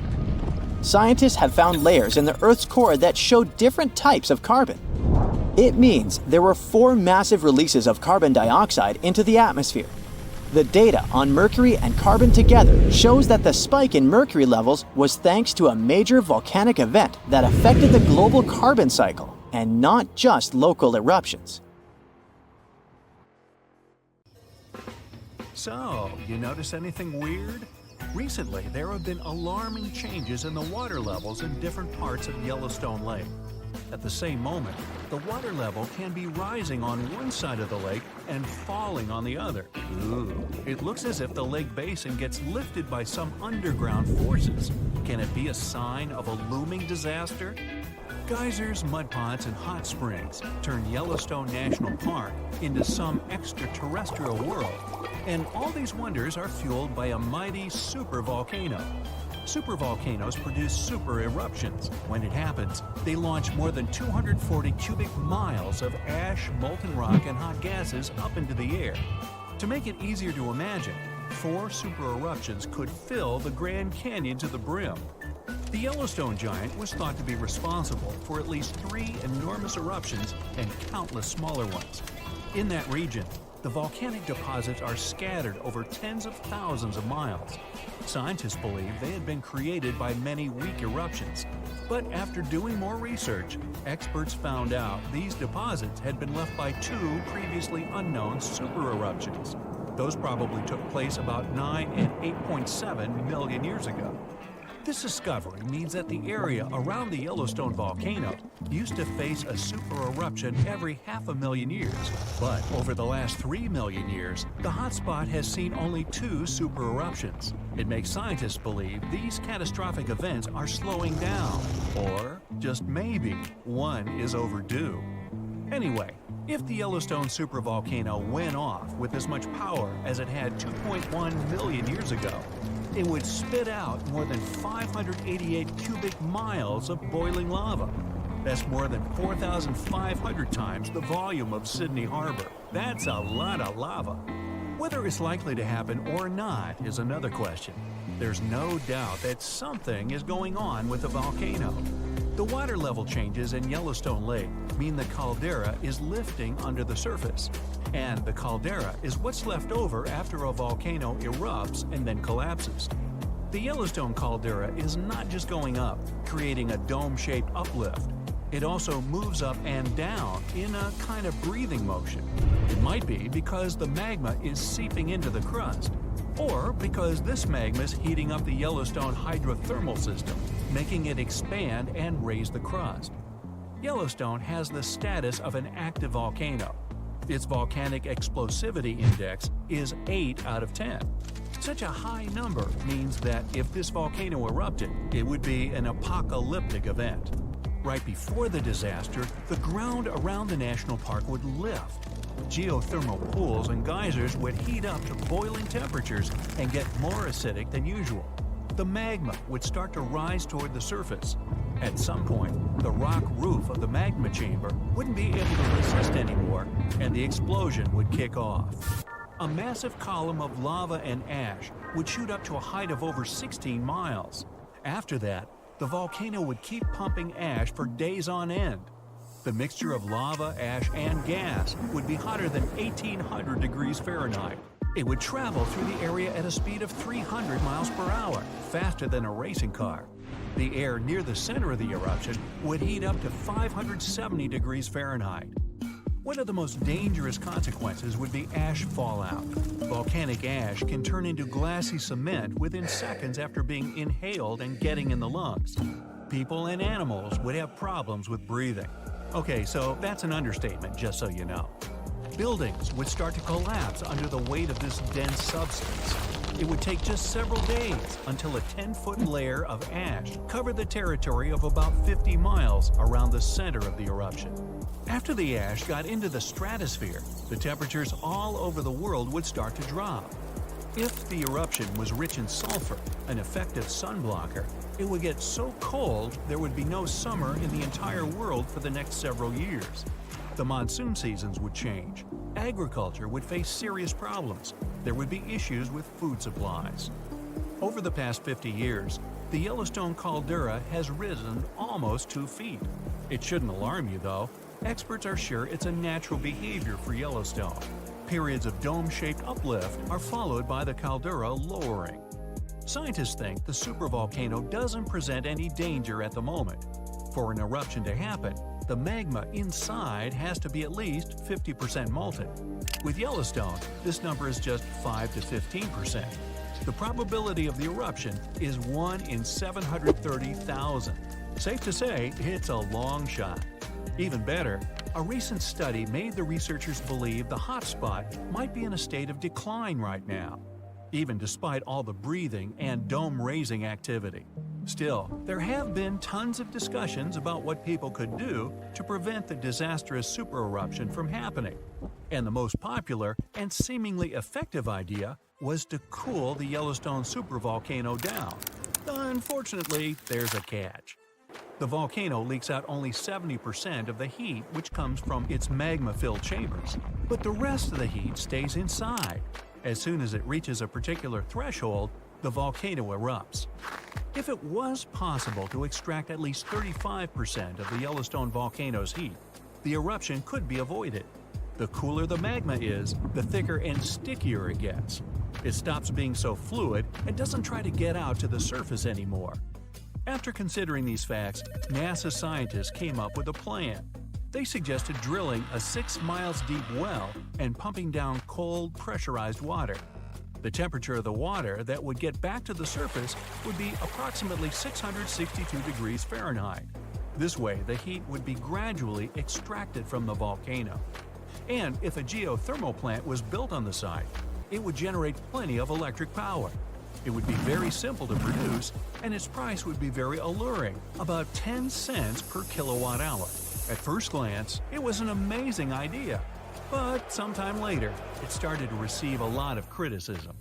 Scientists have found layers in the Earth's core that show different types of carbon. It means there were 4 massive releases of carbon dioxide into the atmosphere. The data on mercury and carbon together shows that the spike in mercury levels was thanks to a major volcanic event that affected the global carbon cycle, and not just local eruptions. So, you notice anything weird? Recently, there have been alarming changes in the water levels in different parts of Yellowstone Lake. At the same moment, the water level can be rising on one side of the lake and falling on the other. Ooh, it looks as if the lake basin gets lifted by some underground forces. Can it be a sign of a looming disaster? Geysers, mud ponds, and hot springs turn Yellowstone National Park into some extraterrestrial world. And all these wonders are fueled by a mighty supervolcano. Supervolcanoes produce super eruptions. When it happens, they launch more than 240 cubic miles of ash, molten rock, and hot gases up into the air. To make it easier to imagine, 4 super eruptions could fill the Grand Canyon to the brim. The Yellowstone giant was thought to be responsible for at least 3 enormous eruptions and countless smaller ones. In that region, the volcanic deposits are scattered over tens of thousands of miles. Scientists believe they had been created by many weak eruptions, But after doing more research, experts found out these deposits had been left by two previously unknown supereruptions. Those probably took place about 9 and 8.7 million years ago. This discovery means that the area around the Yellowstone volcano used to face a supereruption every 500,000 years. But over the last 3 million years, the hotspot has seen only 2 supereruptions. It makes scientists believe these catastrophic events are slowing down, or just maybe one is overdue. Anyway, if the Yellowstone supervolcano went off with as much power as it had 2.1 million years ago, it would spit out more than 588 cubic miles of boiling lava. That's more than 4,500 times the volume of Sydney Harbor. That's a lot of lava. Whether it's likely to happen or not is another question. There's no doubt that something is going on with the volcano. The water level changes in Yellowstone Lake mean the caldera is lifting under the surface, and the caldera is what's left over after a volcano erupts and then collapses. The Yellowstone caldera is not just going up, creating a dome-shaped uplift. It also moves up and down in a kind of breathing motion. It might be because the magma is seeping into the crust, or because this magma is heating up the Yellowstone hydrothermal system, making it expand and raise the crust. Yellowstone has the status of an active volcano. Its volcanic explosivity index is 8 out of 10. Such a high number means that if this volcano erupted, it would be an apocalyptic event. Right before the disaster, the ground around the national park would lift. Geothermal pools and geysers would heat up to boiling temperatures and get more acidic than usual. The magma would start to rise toward the surface. At some point, the rock roof of the magma chamber wouldn't be able to resist anymore, and the explosion would kick off. A massive column of lava and ash would shoot up to a height of over 16 miles. After that, the volcano would keep pumping ash for days on end. The mixture of lava, ash, and gas would be hotter than 1,800 degrees Fahrenheit. It would travel through the area at a speed of 300 miles per hour, faster than a racing car. The air near the center of the eruption would heat up to 570 degrees Fahrenheit. One of the most dangerous consequences would be ash fallout. Volcanic ash can turn into glassy cement within seconds after being inhaled and getting in the lungs. People and animals would have problems with breathing. Okay, so that's an understatement, just so you know. Buildings would start to collapse under the weight of this dense substance. It would take just several days until a 10-foot layer of ash covered the territory of about 50 miles around the center of the eruption. After the ash got into the stratosphere, the temperatures all over the world would start to drop. If the eruption was rich in sulfur, an effective sunblocker, it would get so cold there would be no summer in the entire world for the next several years. The monsoon seasons would change. Agriculture would face serious problems. There would be issues with food supplies. Over the past 50 years, the Yellowstone caldera has risen almost 2 feet. It shouldn't alarm you, though. Experts are sure it's a natural behavior for Yellowstone. Periods of dome-shaped uplift are followed by the caldera lowering. Scientists think the supervolcano doesn't present any danger at the moment. For an eruption to happen, the magma inside has to be at least 50% molten. With Yellowstone, this number is just 5 to 15%. The probability of the eruption is 1 in 730,000. Safe to say, it's a long shot. Even better, a recent study made the researchers believe the hotspot might be in a state of decline right now, even despite all the breathing and dome-raising activity. Still, there have been tons of discussions about what people could do to prevent the disastrous supereruption from happening. And the most popular and seemingly effective idea was to cool the Yellowstone supervolcano down. Unfortunately, there's a catch. The volcano leaks out only 70% of the heat which comes from its magma-filled chambers, but the rest of the heat stays inside. As soon as it reaches a particular threshold, the volcano erupts. If it was possible to extract at least 35% of the Yellowstone volcano's heat, the eruption could be avoided. The cooler the magma is, the thicker and stickier it gets. It stops being so fluid and doesn't try to get out to the surface anymore. After considering these facts, NASA scientists came up with a plan. They suggested drilling a 6 miles deep well and pumping down cold, pressurized water. The temperature of the water that would get back to the surface would be approximately 662 degrees Fahrenheit. This way, the heat would be gradually extracted from the volcano. And if a geothermal plant was built on the site, it would generate plenty of electric power. It would be very simple to produce, and its price would be very alluring, about 10 cents per kilowatt hour. At first glance, it was an amazing idea, but sometime later, it started to receive a lot of criticism.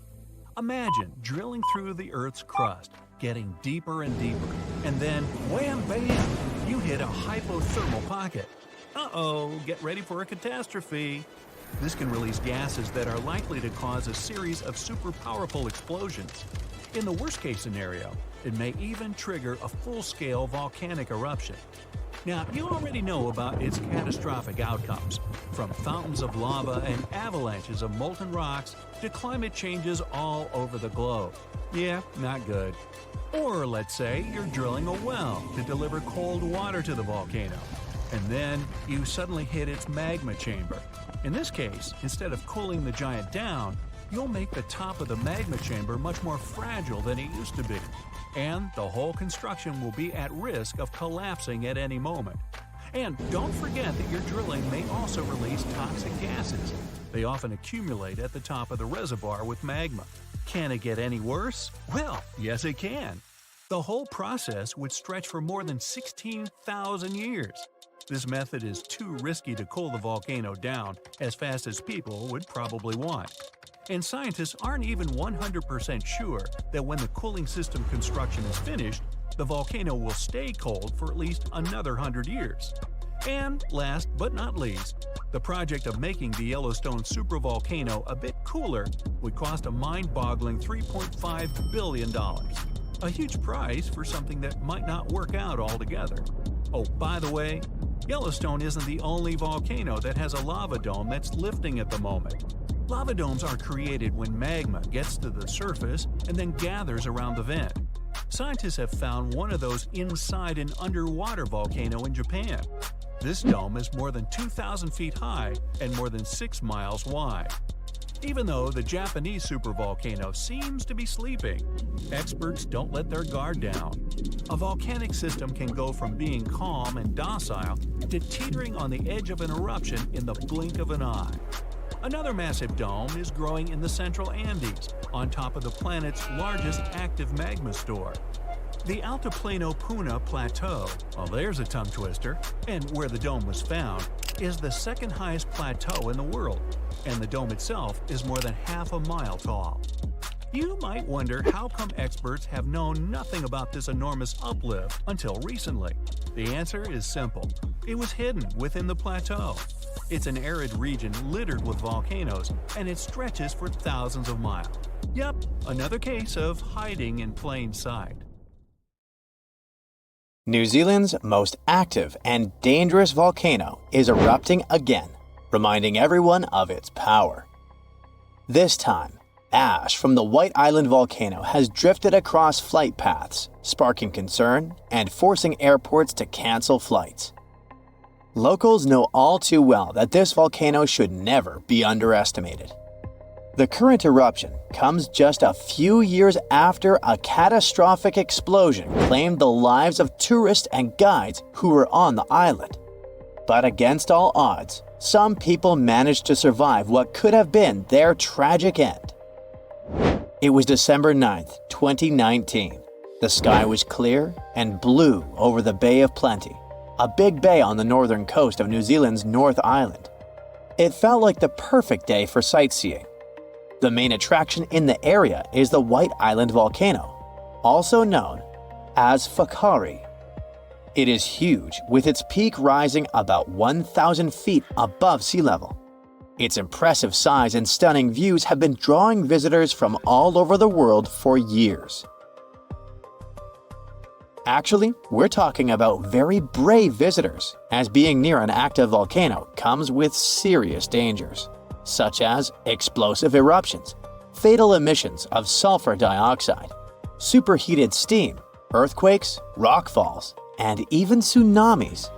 Imagine drilling through the Earth's crust, getting deeper and deeper, and then wham bam, you hit a hypothermal pocket. Uh-oh, get ready for a catastrophe. This can release gases that are likely to cause a series of super powerful explosions. In the worst-case scenario, it may even trigger a full-scale volcanic eruption. Now, you already know about its catastrophic outcomes, from fountains of lava and avalanches of molten rocks to climate changes all over the globe. Yeah, not good. Or let's say you're drilling a well to deliver cold water to the volcano, and then you suddenly hit its magma chamber. In this case, instead of cooling the giant down, you'll make the top of the magma chamber much more fragile than it used to be, and the whole construction will be at risk of collapsing at any moment. And don't forget that your drilling may also release toxic gases. They often accumulate at the top of the reservoir with magma. Can it get any worse? Well, yes it can. The whole process would stretch for more than 16,000 years. This method is too risky to cool the volcano down as fast as people would probably want. And scientists aren't even 100% sure that when the cooling system construction is finished, the volcano will stay cold for at least another 100 years. And last but not least, the project of making the Yellowstone supervolcano a bit cooler would cost a mind-boggling $3.5 billion. A huge price for something that might not work out altogether. Oh, by the way, Yellowstone isn't the only volcano that has a lava dome that's lifting at the moment. Lava domes are created when magma gets to the surface and then gathers around the vent. Scientists have found one of those inside an underwater volcano in Japan. This dome is more than 2,000 feet high and more than 6 miles wide. Even though the Japanese supervolcano seems to be sleeping, experts don't let their guard down. A volcanic system can go from being calm and docile to teetering on the edge of an eruption in the blink of an eye. Another massive dome is growing in the central Andes, on top of the planet's largest active magma store. The Altiplano Puna Plateau, well there's a tongue twister, and where the dome was found, is the second highest plateau in the world, and the dome itself is more than half a mile tall. You might wonder how come experts have known nothing about this enormous uplift until recently. The answer is simple. It was hidden within the plateau. It's an arid region littered with volcanoes, and it stretches for thousands of miles. Yep, another case of hiding in plain sight. New Zealand's most active and dangerous volcano is erupting again, reminding everyone of its power. This time, ash from the White Island volcano has drifted across flight paths, sparking concern and forcing airports to cancel flights. Locals know all too well that this volcano should never be underestimated. The current eruption comes just a few years after a catastrophic explosion claimed the lives of tourists and guides who were on the island. But against all odds, some people managed to survive what could have been their tragic end. It was December 9th, 2019. The sky was clear and blue over the Bay of Plenty, a big bay on the northern coast of New Zealand's North Island. It felt like the perfect day for sightseeing. The main attraction in the area is the White Island volcano, also known as Whakaari. It is huge, with its peak rising about 1,000 feet above sea level. Its impressive size and stunning views have been drawing visitors from all over the world for years. Actually, we're talking about very brave visitors, as being near an active volcano comes with serious dangers, such as explosive eruptions, fatal emissions of sulfur dioxide, superheated steam, earthquakes, rockfalls, and even tsunamis.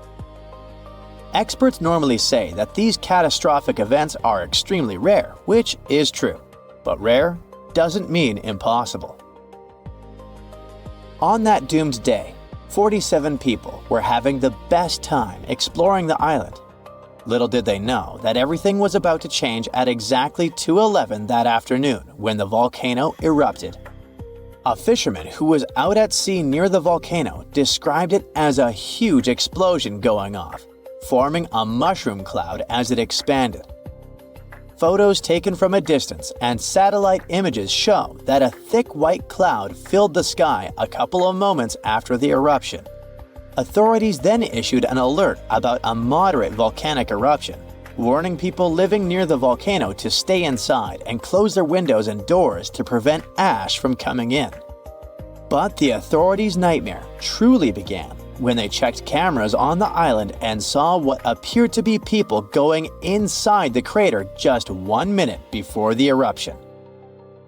Experts normally say that these catastrophic events are extremely rare, which is true, but rare doesn't mean impossible. On that doomed day, 47 people were having the best time exploring the island. Little did they know that everything was about to change at exactly 2:11 that afternoon when the volcano erupted. A fisherman who was out at sea near the volcano described it as a huge explosion going off, forming a mushroom cloud as it expanded. Photos taken from a distance and satellite images show that a thick white cloud filled the sky a couple of moments after the eruption. Authorities then issued an alert about a moderate volcanic eruption, warning people living near the volcano to stay inside and close their windows and doors to prevent ash from coming in. But the authorities' nightmare truly began when they checked cameras on the island and saw what appeared to be people going inside the crater just 1 minute before the eruption.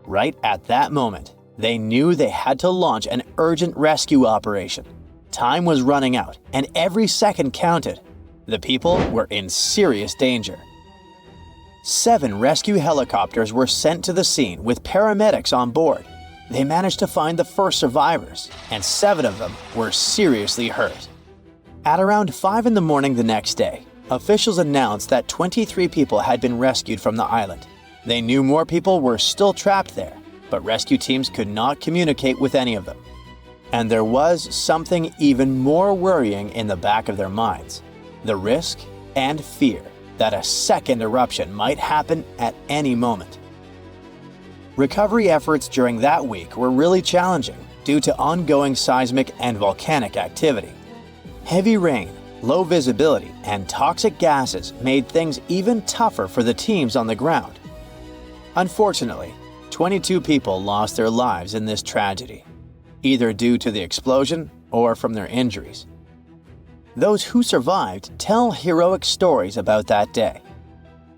Right at that moment, they knew they had to launch an urgent rescue operation. Time was running out, and every second counted. The people were in serious danger. 7 rescue helicopters were sent to the scene with paramedics on board. They managed to find the first survivors, and 7 of them were seriously hurt. At around 5 in the morning the next day, officials announced that 23 people had been rescued from the island. They knew more people were still trapped there, but rescue teams could not communicate with any of them. And there was something even more worrying in the back of their minds: the risk and fear that a second eruption might happen at any moment. Recovery efforts during that week were really challenging due to ongoing seismic and volcanic activity. Heavy rain, low visibility, and toxic gases made things even tougher for the teams on the ground. Unfortunately, 22 people lost their lives in this tragedy, either due to the explosion or from their injuries. Those who survived tell heroic stories about that day.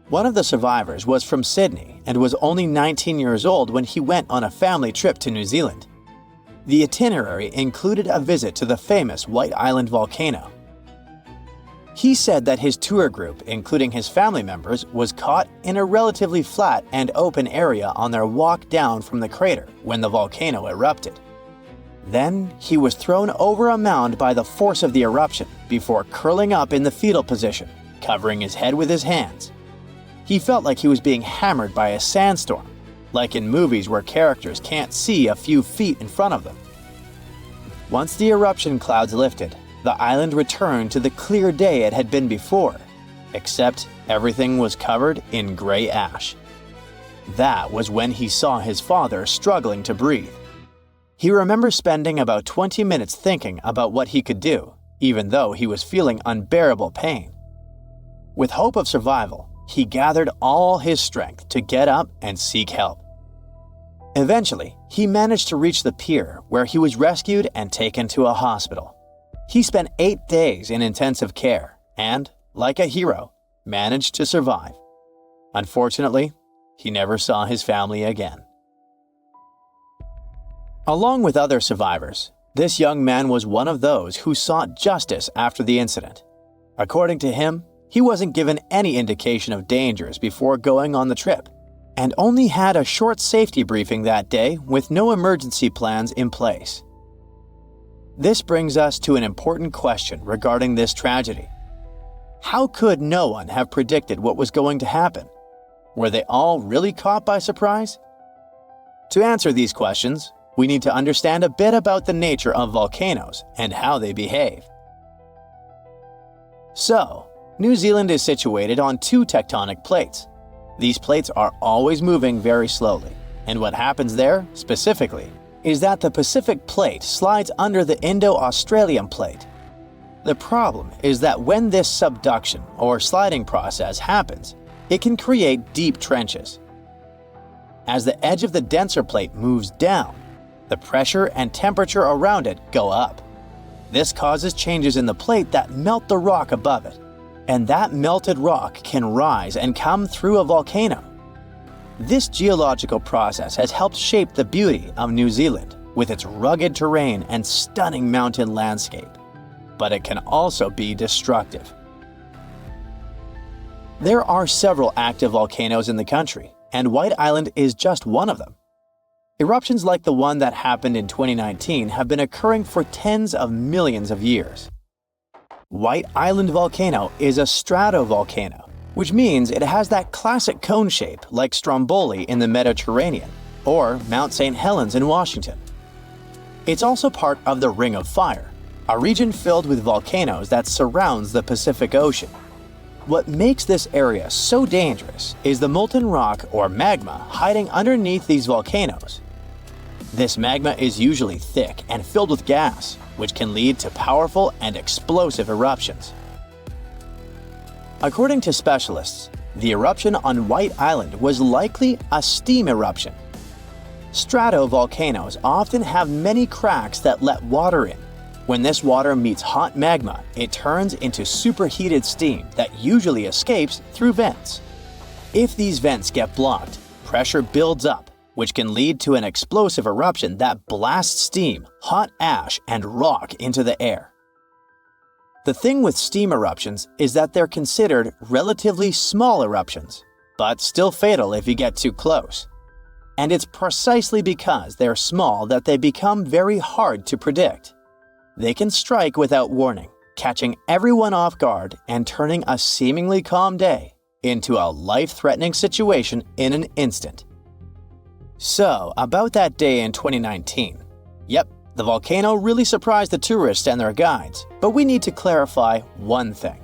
One of the survivors was from Sydney and was only 19 years old when he went on a family trip to New Zealand. The itinerary included a visit to the famous White Island volcano. He said that his tour group, including his family members, was caught in a relatively flat and open area on their walk down from the crater when the volcano erupted. Then he was thrown over a mound by the force of the eruption before curling up in the fetal position, covering his head with his hands. He felt like he was being hammered by a sandstorm, like in movies where characters can't see a few feet in front of them. Once the eruption clouds lifted, the island returned to the clear day it had been before, except everything was covered in gray ash. That was when he saw his father struggling to breathe. He remembers spending about 20 minutes thinking about what he could do, even though he was feeling unbearable pain. With hope of survival, he gathered all his strength to get up and seek help. Eventually, he managed to reach the pier where he was rescued and taken to a hospital. He spent 8 days in intensive care and, like a hero, managed to survive. Unfortunately, he never saw his family again. Along with other survivors, this young man was one of those who sought justice after the incident. According to him, he wasn't given any indication of dangers before going on the trip, and only had a short safety briefing that day with no emergency plans in place. This brings us to an important question regarding this tragedy. How could no one have predicted what was going to happen? Were they all really caught by surprise? To answer these questions, we need to understand a bit about the nature of volcanoes and how they behave. So, New Zealand is situated on 2 tectonic plates. These plates are always moving very slowly, and what happens there, specifically, is that the Pacific plate slides under the Indo-Australian plate. The problem is that when this subduction or sliding process happens, it can create deep trenches. As the edge of the denser plate moves down, the pressure and temperature around it go up. This causes changes in the plate that melt the rock above it, and that melted rock can rise and come through a volcano. This geological process has helped shape the beauty of New Zealand, with its rugged terrain and stunning mountain landscape. But it can also be destructive. There are several active volcanoes in the country, and White Island is just one of them. Eruptions like the one that happened in 2019 have been occurring for tens of millions of years. White Island Volcano is a stratovolcano, which means it has that classic cone shape like Stromboli in the Mediterranean or Mount St. Helens in Washington. It's also part of the Ring of Fire, a region filled with volcanoes that surrounds the Pacific Ocean. What makes this area so dangerous is the molten rock or magma hiding underneath these volcanoes. This magma is usually thick and filled with gas, which can lead to powerful and explosive eruptions. According to specialists, the eruption on White Island was likely a steam eruption. Stratovolcanoes often have many cracks that let water in. When this water meets hot magma, it turns into superheated steam that usually escapes through vents. If these vents get blocked, pressure builds up, which can lead to an explosive eruption that blasts steam, hot ash, and rock into the air. The thing with steam eruptions is that they're considered relatively small eruptions, but still fatal if you get too close. And it's precisely because they're small that they become very hard to predict. They can strike without warning, catching everyone off guard and turning a seemingly calm day into a life-threatening situation in an instant. So, about that day in 2019. Yep, the volcano really surprised the tourists and their guides, but we need to clarify one thing.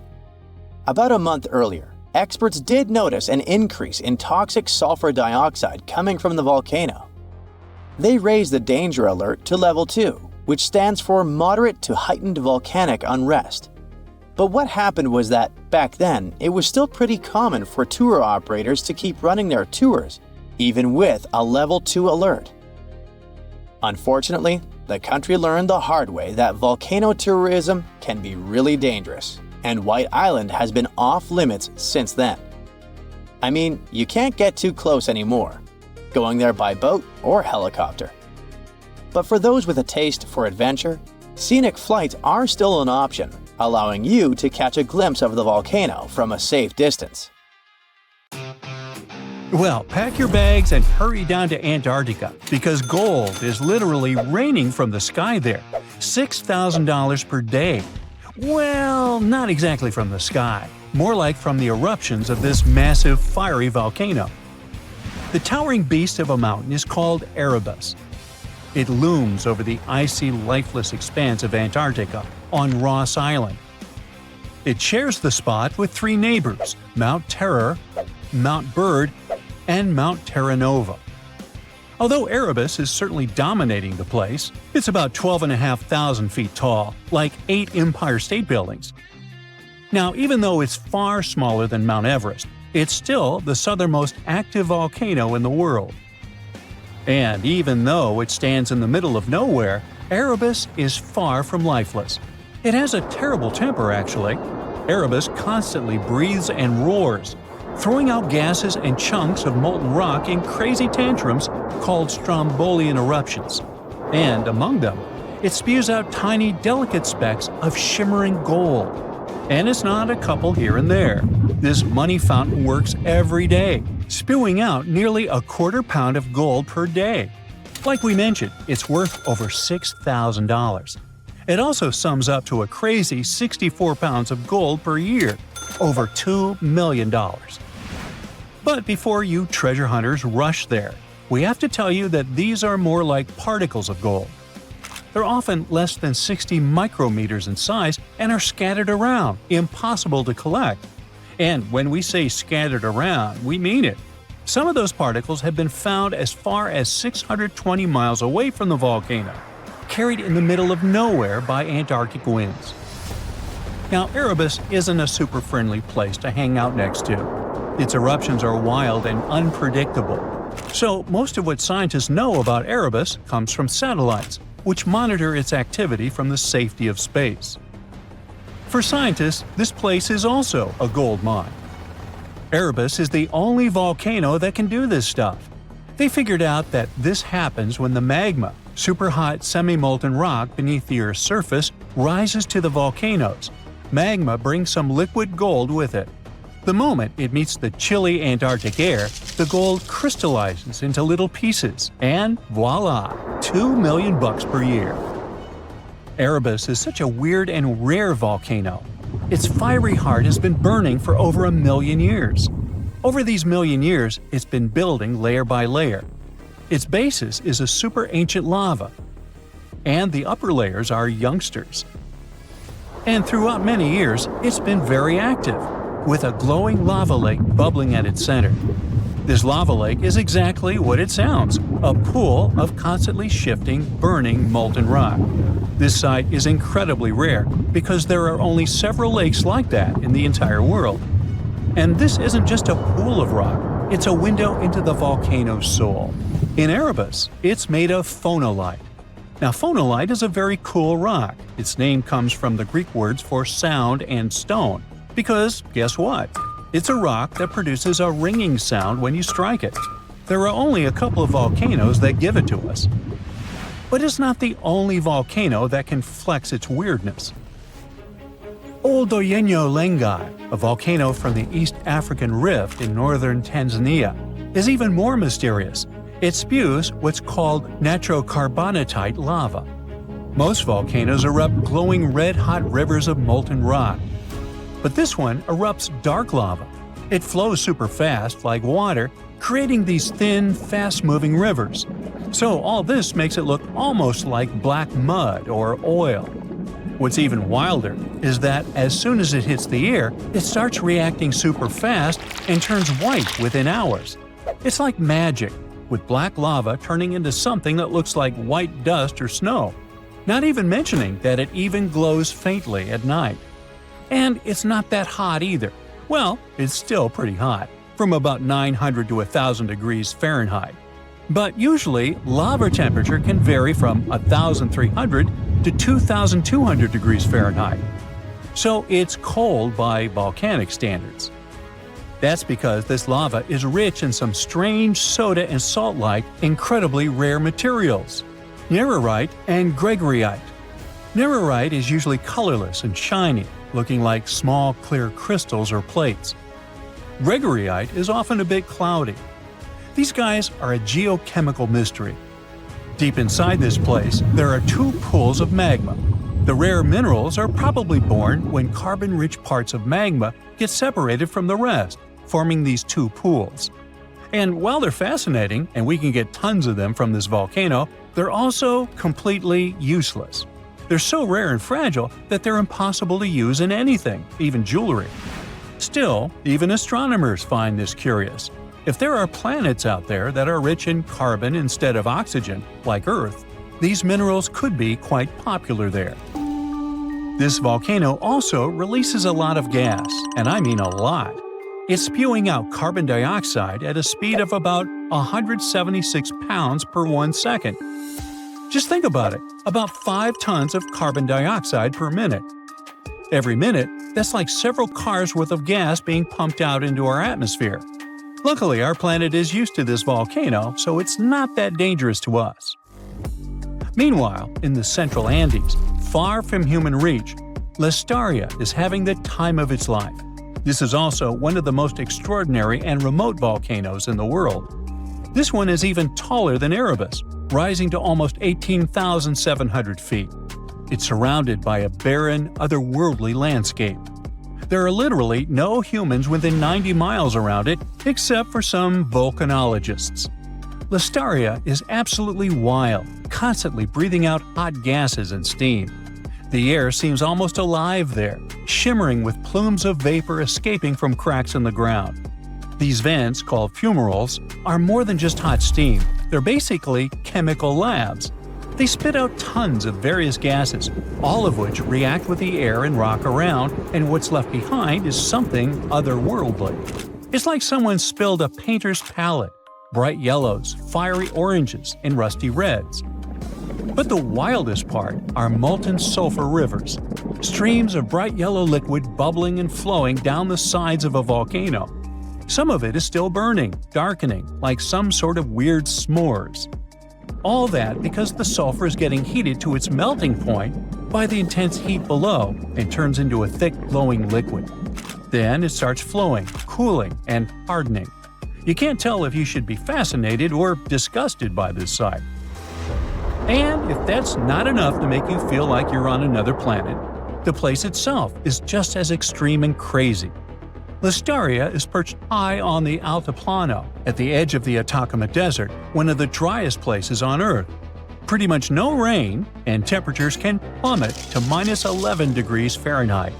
About a month earlier, experts did notice an increase in toxic sulfur dioxide coming from the volcano. They raised the danger alert to level 2, which stands for moderate to heightened volcanic unrest. But what happened was that, back then, it was still pretty common for tour operators to keep running their tours, even with a level 2 alert. Unfortunately, the country learned the hard way that volcano tourism can be really dangerous, and White Island has been off limits since then. I mean, you can't get too close anymore, going there by boat or helicopter. But for those with a taste for adventure, scenic flights are still an option, allowing you to catch a glimpse of the volcano from a safe distance. Well, pack your bags and hurry down to Antarctica, because gold is literally raining from the sky there. $6,000 per day. Well, not exactly from the sky, more like from the eruptions of this massive fiery volcano. The towering beast of a mountain is called Erebus. It looms over the icy, lifeless expanse of Antarctica on Ross Island. It shares the spot with 3 neighbors, Mount Terror, Mount Bird, and Mount Terra Nova. Although Erebus is certainly dominating the place, it's about 12,500 feet tall, like 8 Empire State Buildings. Now, even though it's far smaller than Mount Everest, it's still the southernmost active volcano in the world. And even though it stands in the middle of nowhere, Erebus is far from lifeless. It has a terrible temper, actually. Erebus constantly breathes and roars, throwing out gases and chunks of molten rock in crazy tantrums called Strombolian eruptions. And among them, it spews out tiny, delicate specks of shimmering gold. And it's not a couple here and there. This money fountain works every day, spewing out nearly a quarter pound of gold per day. Like we mentioned, it's worth over $6,000. It also sums up to a crazy 64 pounds of gold per year, over $2 million. But before you treasure hunters rush there, we have to tell you that these are more like particles of gold. They're often less than 60 micrometers in size and are scattered around, impossible to collect. And when we say scattered around, we mean it. Some of those particles have been found as far as 620 miles away from the volcano, carried in the middle of nowhere by Antarctic winds. Now, Erebus isn't a super friendly place to hang out next to. Its eruptions are wild and unpredictable. So, most of what scientists know about Erebus comes from satellites, which monitor its activity from the safety of space. For scientists, this place is also a gold mine. Erebus is the only volcano that can do this stuff. They figured out that this happens when the magma, Superhot semi-molten rock beneath the Earth's surface rises to the volcanoes. Magma brings some liquid gold with it. The moment it meets the chilly Antarctic air, the gold crystallizes into little pieces, and voila, $2 million per year. Erebus is such a weird and rare volcano. Its fiery heart has been burning for over 1 million years. Over these million years, it's been building layer by layer. Its basis is a super ancient lava, and the upper layers are youngsters. And throughout many years, it's been very active, with a glowing lava lake bubbling at its center. This lava lake is exactly what it sounds, a pool of constantly shifting, burning molten rock. This site is incredibly rare because there are only several lakes like that in the entire world. And this isn't just a pool of rock, it's a window into the volcano's soul. In Erebus, it's made of phonolite. Now, phonolite is a very cool rock. Its name comes from the Greek words for sound and stone. Because, guess what? It's a rock that produces a ringing sound when you strike it. There are only a couple of volcanoes that give it to us. But it's not the only volcano that can flex its weirdness. Oldoyenyo Lengai, a volcano from the East African Rift in northern Tanzania, is even more mysterious. It spews what's called nitrocarbonatite lava. Most volcanoes erupt glowing red-hot rivers of molten rock. But this one erupts dark lava. It flows super fast, like water, creating these thin, fast-moving rivers. So all this makes it look almost like black mud or oil. What's even wilder is that as soon as it hits the air, it starts reacting super fast and turns white within hours. It's like magic, with black lava turning into something that looks like white dust or snow. Not even mentioning that it even glows faintly at night. And it's not that hot either. Well, it's still pretty hot, from about 900 to 1,000 degrees Fahrenheit. But usually, lava temperature can vary from 1,300 to 2,200 degrees Fahrenheit. So it's cold by volcanic standards. That's because this lava is rich in some strange soda and salt-like, incredibly rare materials: nerorite and gregarite. Nerorite is usually colorless and shiny, looking like small clear crystals or plates. Gregarite is often a bit cloudy. These guys are a geochemical mystery. Deep inside this place, there are two pools of magma. The rare minerals are probably born when carbon-rich parts of magma get separated from the rest, forming these two pools. And while they're fascinating, and we can get tons of them from this volcano, they're also completely useless. They're so rare and fragile that they're impossible to use in anything, even jewelry. Still, even astronomers find this curious. If there are planets out there that are rich in carbon instead of oxygen, like Earth, these minerals could be quite popular there. This volcano also releases a lot of gas, and I mean a lot. It's spewing out carbon dioxide at a speed of about 176 pounds per 1 second. Just think about it, about 5 tons of carbon dioxide per minute. Every minute, that's like several cars worth of gas being pumped out into our atmosphere. Luckily, our planet is used to this volcano, so it's not that dangerous to us. Meanwhile, in the central Andes, far from human reach, Listaria is having the time of its life. This is also one of the most extraordinary and remote volcanoes in the world. This one is even taller than Erebus, rising to almost 18,700 feet. It's surrounded by a barren, otherworldly landscape. There are literally no humans within 90 miles around it, except for some volcanologists. Listaria is absolutely wild, constantly breathing out hot gases and steam. The air seems almost alive there, shimmering with plumes of vapor escaping from cracks in the ground. These vents, called fumaroles, are more than just hot steam. They're basically chemical labs. They spit out tons of various gases, all of which react with the air and rock around, and what's left behind is something otherworldly. It's like someone spilled a painter's palette, bright yellows, fiery oranges, and rusty reds. But the wildest part are molten sulfur rivers, streams of bright yellow liquid bubbling and flowing down the sides of a volcano. Some of it is still burning, darkening, like some sort of weird s'mores. All that because the sulfur is getting heated to its melting point by the intense heat below and turns into a thick, glowing liquid. Then it starts flowing, cooling, and hardening. You can't tell if you should be fascinated or disgusted by this sight. And if that's not enough to make you feel like you're on another planet, the place itself is just as extreme and crazy. Listaria is perched high on the Altiplano, at the edge of the Atacama Desert, one of the driest places on Earth. Pretty much no rain, and temperatures can plummet to minus 11 degrees Fahrenheit.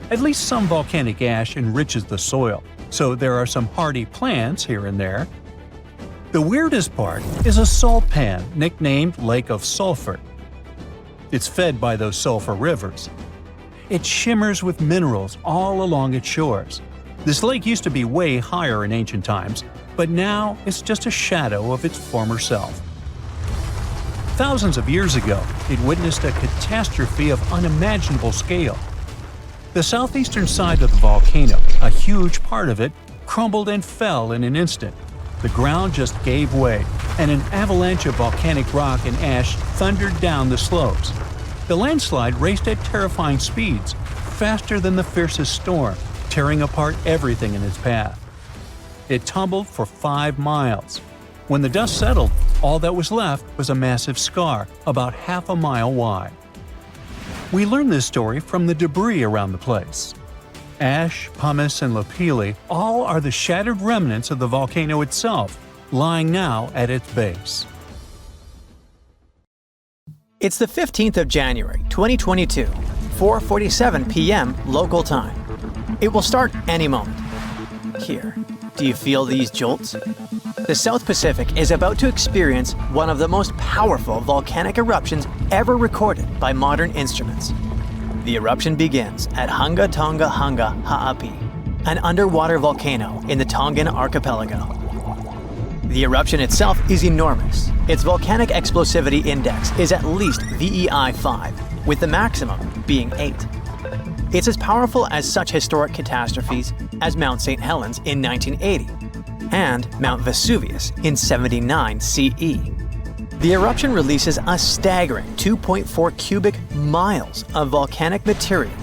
At least some volcanic ash enriches the soil, so there are some hardy plants here and there. The weirdest part is a salt pan nicknamed Lake of Sulfur. It's fed by those sulfur rivers. It shimmers with minerals all along its shores. This lake used to be way higher in ancient times, but now it's just a shadow of its former self. Thousands of years ago, it witnessed a catastrophe of unimaginable scale. The southeastern side of the volcano, a huge part of it, crumbled and fell in an instant. The ground just gave way, and an avalanche of volcanic rock and ash thundered down the slopes. The landslide raced at terrifying speeds, faster than the fiercest storm, tearing apart everything in its path. It tumbled for 5 miles. When the dust settled, all that was left was a massive scar about half a mile wide. We learned this story from the debris around the place. Ash, pumice, and lapilli all are the shattered remnants of the volcano itself, lying now at its base. It's the 15th of January, 2022, 4:47 p.m. local time. It will start any moment. Here, do you feel these jolts? The South Pacific is about to experience one of the most powerful volcanic eruptions ever recorded by modern instruments. The eruption begins at Hunga Tonga Hunga Ha'api, an underwater volcano in the Tongan archipelago. The eruption itself is enormous. Its volcanic explosivity index is at least VEI 5, with the maximum being 8. It's as powerful as such historic catastrophes as Mount St. Helens in 1980 and Mount Vesuvius in 79 CE. The eruption releases a staggering 2.4 cubic miles of volcanic material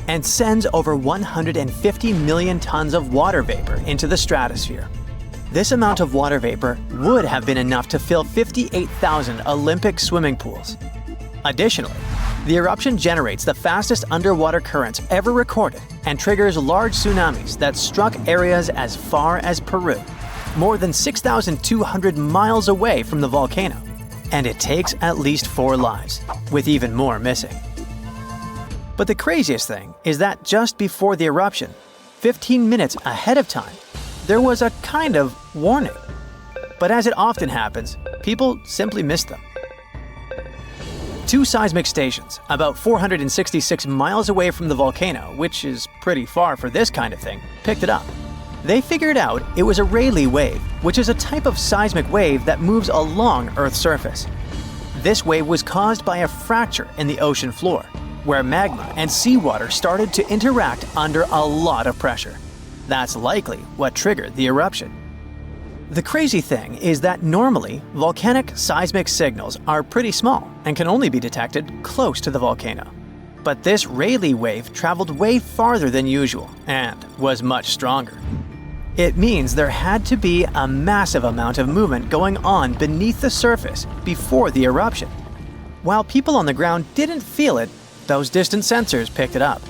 and sends over 150 million tons of water vapor into the stratosphere. This amount of water vapor would have been enough to fill 58,000 Olympic swimming pools. Additionally, the eruption generates the fastest underwater currents ever recorded and triggers large tsunamis that struck areas as far as Peru, more than 6,200 miles away from the volcano. And it takes at least 4 lives, with even more missing. But the craziest thing is that just before the eruption, 15 minutes ahead of time, there was a kind of warning. But as it often happens, people simply missed them. 2 seismic stations, about 466 miles away from the volcano, which is pretty far for this kind of thing, picked it up. They figured out it was a Rayleigh wave, which is a type of seismic wave that moves along Earth's surface. This wave was caused by a fracture in the ocean floor, where magma and seawater started to interact under a lot of pressure. That's likely what triggered the eruption. The crazy thing is that normally, volcanic seismic signals are pretty small and can only be detected close to the volcano. But this Rayleigh wave traveled way farther than usual and was much stronger. It means there had to be a massive amount of movement going on beneath the surface before the eruption. While people on the ground didn't feel it, those distant sensors picked it up.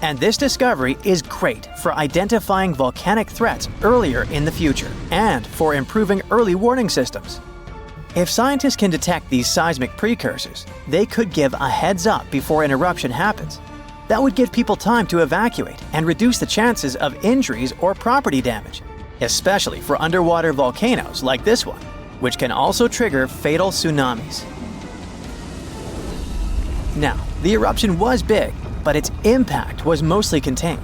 And this discovery is great for identifying volcanic threats earlier in the future and for improving early warning systems. If scientists can detect these seismic precursors, they could give a heads up before an eruption happens. That would give people time to evacuate and reduce the chances of injuries or property damage, especially for underwater volcanoes like this one, which can also trigger fatal tsunamis. Now, the eruption was big, but its impact was mostly contained.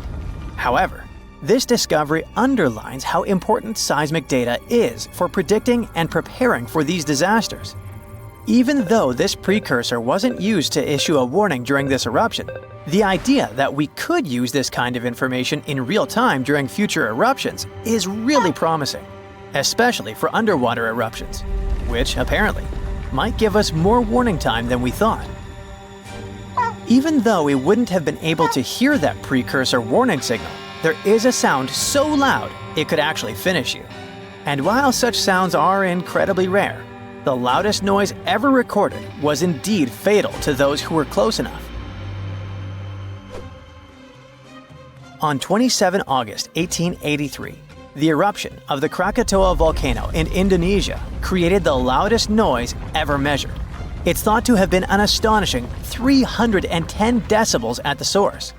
However, this discovery underlines how important seismic data is for predicting and preparing for these disasters. Even though this precursor wasn't used to issue a warning during this eruption, the idea that we could use this kind of information in real time during future eruptions is really promising, especially for underwater eruptions, which apparently might give us more warning time than we thought. Even though we wouldn't have been able to hear that precursor warning signal, there is a sound so loud it could actually finish you. And while such sounds are incredibly rare, the loudest noise ever recorded was indeed fatal to those who were close enough. On 27 August 1883, the eruption of the Krakatoa volcano in Indonesia created the loudest noise ever measured. It's thought to have been an astonishing 310 decibels at the source.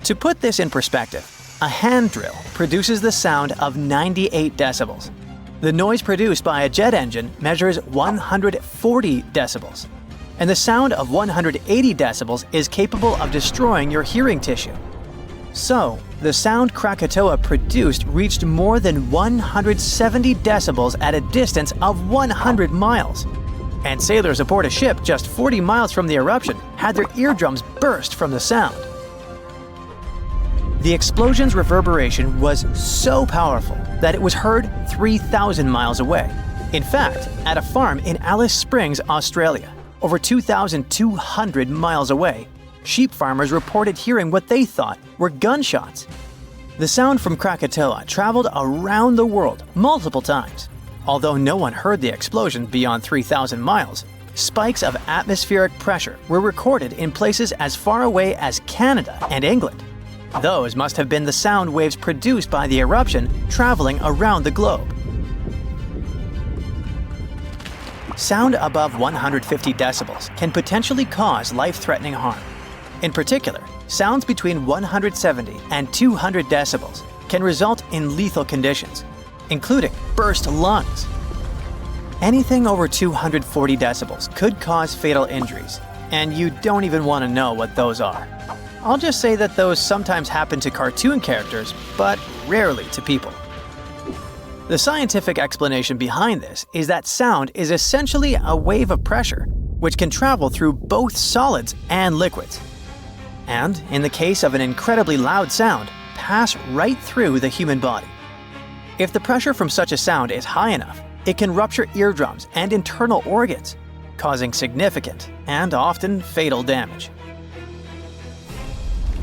To put this in perspective, a hand drill produces the sound of 98 decibels. The noise produced by a jet engine measures 140 decibels. And the sound of 180 decibels is capable of destroying your hearing tissue. So, the sound Krakatoa produced reached more than 170 decibels at a distance of 100 miles. And sailors aboard a ship just 40 miles from the eruption had their eardrums burst from the sound. The explosion's reverberation was so powerful that it was heard 3,000 miles away. In fact, at a farm in Alice Springs, Australia, over 2,200 miles away, sheep farmers reported hearing what they thought were gunshots. The sound from Krakatoa traveled around the world multiple times. Although no one heard the explosion beyond 3,000 miles, spikes of atmospheric pressure were recorded in places as far away as Canada and England. Those must have been the sound waves produced by the eruption traveling around the globe. Sound above 150 decibels can potentially cause life-threatening harm. In particular, sounds between 170 and 200 decibels can result in lethal conditions, including burst lungs. Anything over 240 decibels could cause fatal injuries, and you don't even want to know what those are. I'll just say that those sometimes happen to cartoon characters, but rarely to people. The scientific explanation behind this is that sound is essentially a wave of pressure, which can travel through both solids and liquids. And, in the case of an incredibly loud sound, pass right through the human body. If the pressure from such a sound is high enough, it can rupture eardrums and internal organs, causing significant and often fatal damage.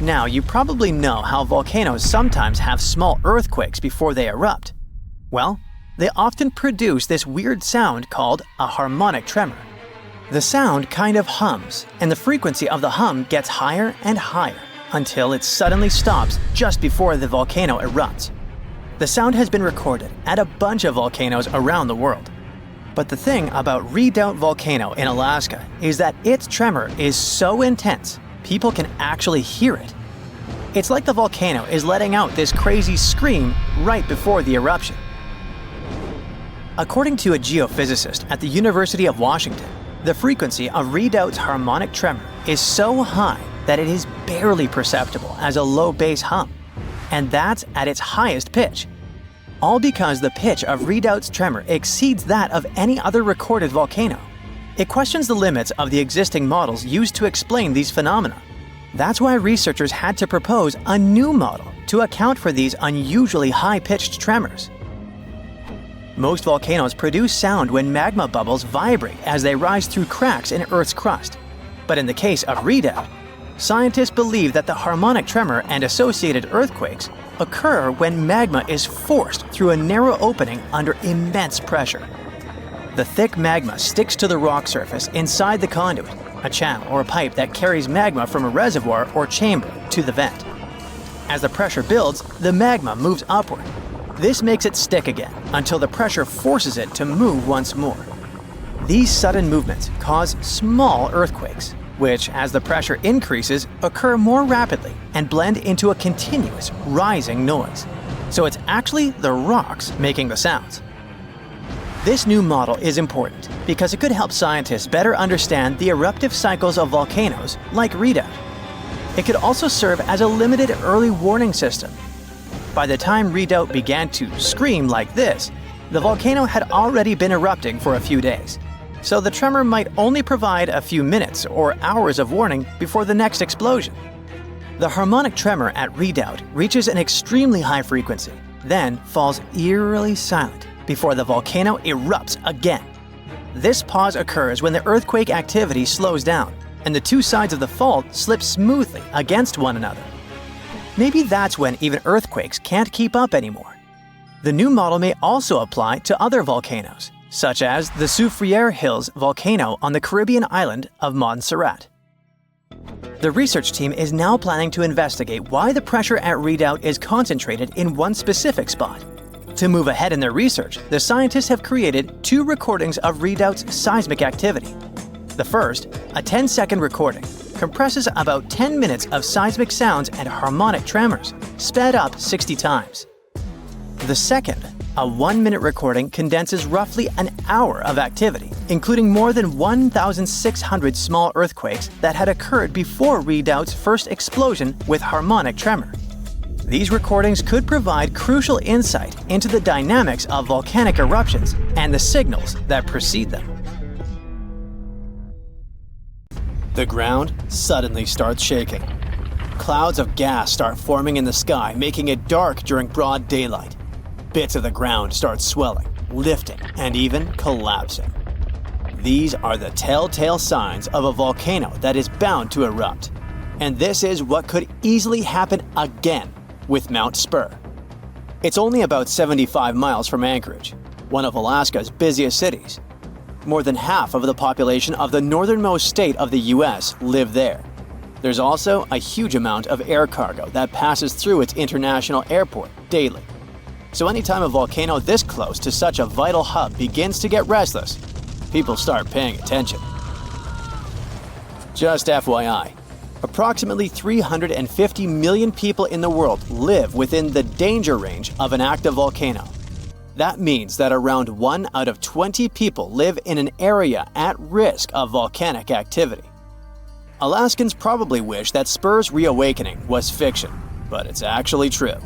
Now, you probably know how volcanoes sometimes have small earthquakes before they erupt. Well, they often produce this weird sound called a harmonic tremor. The sound kind of hums, and the frequency of the hum gets higher and higher until it suddenly stops just before the volcano erupts. The sound has been recorded at a bunch of volcanoes around the world. But the thing about Redoubt Volcano in Alaska is that its tremor is so intense, people can actually hear it. It's like the volcano is letting out this crazy scream right before the eruption. According to a geophysicist at the University of Washington, the frequency of Redoubt's harmonic tremor is so high that it is barely perceptible as a low bass hum, and that's at its highest pitch. All because the pitch of Redoubt's tremor exceeds that of any other recorded volcano. It questions the limits of the existing models used to explain these phenomena. That's why researchers had to propose a new model to account for these unusually high-pitched tremors. Most volcanoes produce sound when magma bubbles vibrate as they rise through cracks in Earth's crust. But in the case of Redoubt, scientists believe that the harmonic tremor and associated earthquakes occur when magma is forced through a narrow opening under immense pressure. The thick magma sticks to the rock surface inside the conduit, a channel or a pipe that carries magma from a reservoir or chamber to the vent. As the pressure builds, the magma moves upward. This makes it stick again until the pressure forces it to move once more. These sudden movements cause small earthquakes, which, as the pressure increases, occur more rapidly and blend into a continuous rising noise. So it's actually the rocks making the sounds. This new model is important because it could help scientists better understand the eruptive cycles of volcanoes like Redoubt. It could also serve as a limited early warning system. By the time Redoubt began to scream like this, the volcano had already been erupting for a few days. So the tremor might only provide a few minutes or hours of warning before the next explosion. The harmonic tremor at Redoubt reaches an extremely high frequency, then falls eerily silent before the volcano erupts again. This pause occurs when the earthquake activity slows down, and the two sides of the fault slip smoothly against one another. Maybe that's when even earthquakes can't keep up anymore. The new model may also apply to other volcanoes, such as the Soufriere Hills volcano on the Caribbean island of Montserrat. The research team is now planning to investigate why the pressure at redoubt is concentrated in one specific spot. To move ahead in their research, the scientists have created 2 recordings of redoubt's seismic activity. The first, a 10-second recording, compresses about 10 minutes of seismic sounds and harmonic tremors, sped up 60 times. The second, a 1-minute recording, condenses roughly an hour of activity, including more than 1,600 small earthquakes that had occurred before redoubt's first explosion with harmonic tremor. These recordings could provide crucial insight into the dynamics of volcanic eruptions and the signals that precede them. The ground suddenly starts shaking. Clouds of gas start forming in the sky, making it dark during broad daylight. Bits of the ground start swelling, lifting, and even collapsing. These are the telltale signs of a volcano that is bound to erupt. And this is what could easily happen again with Mount Spur. It's only about 75 miles from Anchorage, one of Alaska's busiest cities. More than half of the population of the northernmost state of the US live there. There's also a huge amount of air cargo that passes through its international airport daily. So anytime a volcano this close to such a vital hub begins to get restless, people start paying attention. Just FYI, approximately 350 million people in the world live within the danger range of an active volcano. That means that around 1 out of 20 people live in an area at risk of volcanic activity. Alaskans probably wish that Spur's reawakening was fiction, but it's actually true.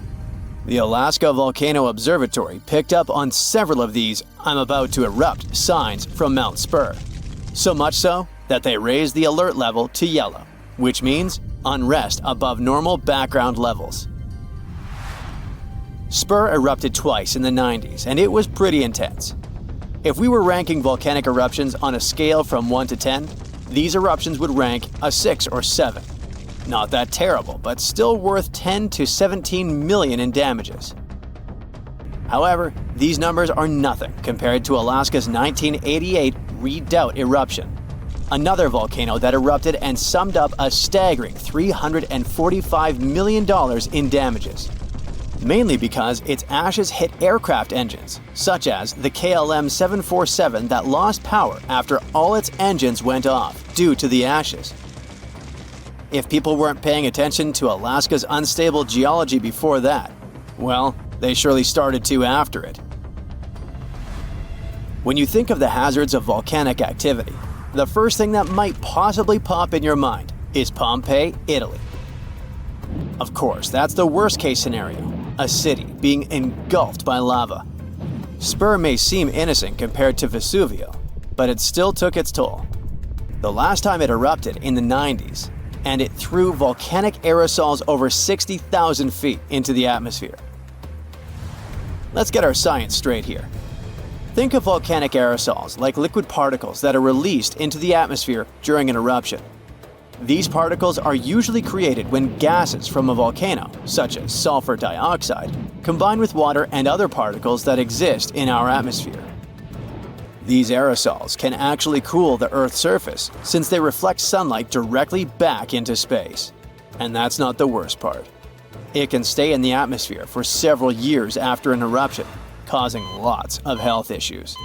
The Alaska Volcano Observatory picked up on several of these "I'm about to erupt" signs from Mount Spur. So much so that they raised the alert level to yellow, which means unrest above normal background levels. Spur erupted twice in the 90s, and it was pretty intense. If we were ranking volcanic eruptions on a scale from 1 to 10, these eruptions would rank a 6 or 7. Not that terrible, but still worth 10 to 17 million in damages. However, these numbers are nothing compared to Alaska's 1988 Redoubt eruption, another volcano that erupted and summed up a staggering $345 million in damages. Mainly because its ashes hit aircraft engines, such as the KLM 747 that lost power after all its engines went off due to the ashes. If people weren't paying attention to Alaska's unstable geology before that, well, they surely started to after it. When you think of the hazards of volcanic activity, the first thing that might possibly pop in your mind is Pompeii, Italy. Of course, that's the worst-case scenario, a city being engulfed by lava. Spur may seem innocent compared to Vesuvius, but it still took its toll. The last time it erupted in the 90s, and it threw volcanic aerosols over 60,000 feet into the atmosphere. Let's get our science straight here. Think of volcanic aerosols like liquid particles that are released into the atmosphere during an eruption. These particles are usually created when gases from a volcano, such as sulfur dioxide, combine with water and other particles that exist in our atmosphere. These aerosols can actually cool the Earth's surface since they reflect sunlight directly back into space. And that's not the worst part. It can stay in the atmosphere for several years after an eruption, causing lots of health issues.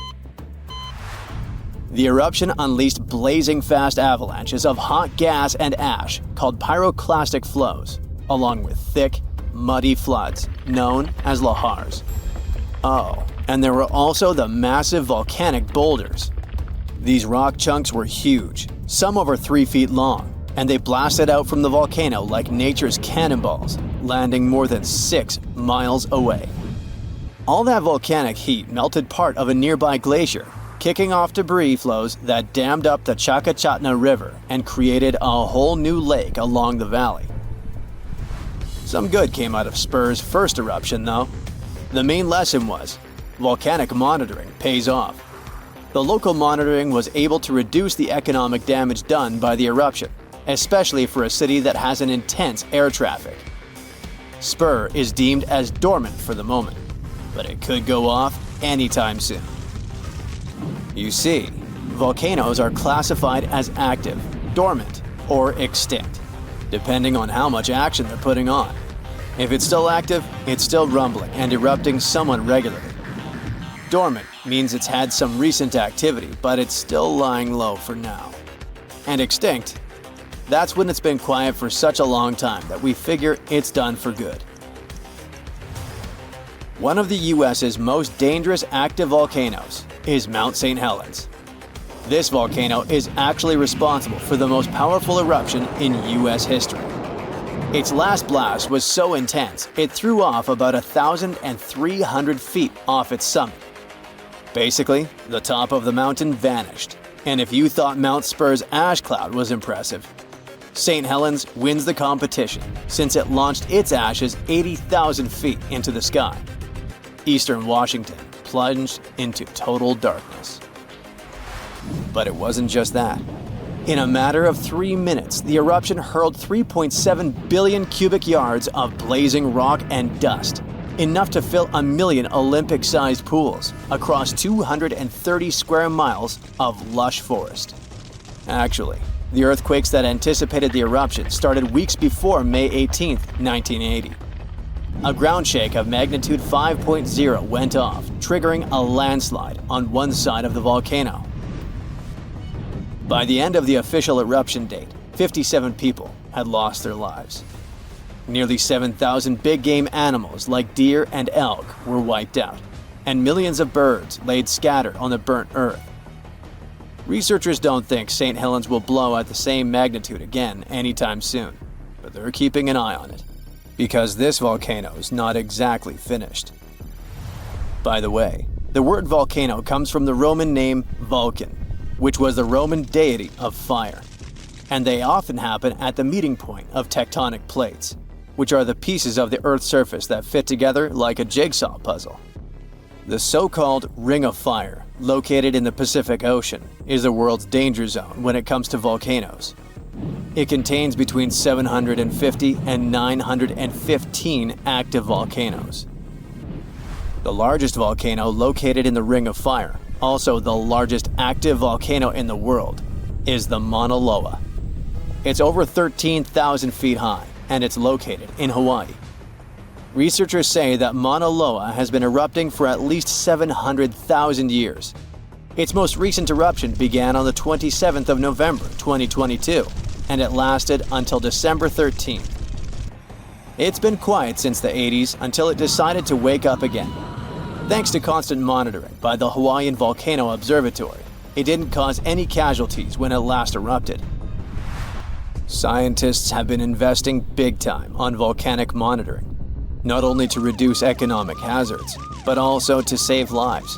The eruption unleashed blazing fast avalanches of hot gas and ash called pyroclastic flows, along with thick, muddy floods known as lahars. Oh, and there were also the massive volcanic boulders. These rock chunks were huge, some over 3 feet long, and they blasted out from the volcano like nature's cannonballs, landing more than 6 miles away. All that volcanic heat melted part of a nearby glacier, kicking off debris flows that dammed up the Chakachatna River and created a whole new lake along the valley. Some good came out of Spur's first eruption, though. The main lesson was, volcanic monitoring pays off. The local monitoring was able to reduce the economic damage done by the eruption, especially for a city that has an intense air traffic. Spur is deemed as dormant for the moment, but it could go off anytime soon. You see, volcanoes are classified as active, dormant, or extinct, depending on how much action they're putting on. If it's still active, it's still rumbling and erupting somewhat regularly. Dormant means it's had some recent activity, but it's still lying low for now. And extinct, that's when it's been quiet for such a long time that we figure it's done for good. One of the US's most dangerous active volcanoes is Mount St. Helens. This volcano is actually responsible for the most powerful eruption in US history. Its last blast was so intense, it threw off about 1,300 feet off its summit. Basically, the top of the mountain vanished, and if you thought Mount Spur's ash cloud was impressive, St. Helens wins the competition since it launched its ashes 80,000 feet into the sky. Eastern Washington plunged into total darkness. But it wasn't just that. In a matter of 3 minutes, the eruption hurled 3.7 billion cubic yards of blazing rock and dust, enough to fill 1 million Olympic-sized pools across 230 square miles of lush forest. Actually, the earthquakes that anticipated the eruption started weeks before May 18, 1980. A ground shake of magnitude 5.0 went off, triggering a landslide on one side of the volcano. By the end of the official eruption date, 57 people had lost their lives. Nearly 7,000 big-game animals like deer and elk were wiped out, and millions of birds laid scattered on the burnt earth. Researchers don't think St. Helens will blow at the same magnitude again anytime soon, but they're keeping an eye on it, because this volcano is not exactly finished. By the way, the word volcano comes from the Roman name Vulcan, which was the Roman deity of fire, and they often happen at the meeting point of tectonic plates, which are the pieces of the Earth's surface that fit together like a jigsaw puzzle. The so-called Ring of Fire, located in the Pacific Ocean, is the world's danger zone when it comes to volcanoes. It contains between 750 and 915 active volcanoes. The largest volcano located in the Ring of Fire, also the largest active volcano in the world, is the Mauna Loa. It's over 13,000 feet high, and it's located in Hawaii. Researchers say that Mauna Loa has been erupting for at least 700,000 years. Its most recent eruption began on the 27th of November 2022, and it lasted until December 13th. It's been quiet since the 80s until it decided to wake up again. Thanks to constant monitoring by the Hawaiian Volcano Observatory, it didn't cause any casualties when it last erupted. Scientists have been investing big time on volcanic monitoring, not only to reduce economic hazards, but also to save lives.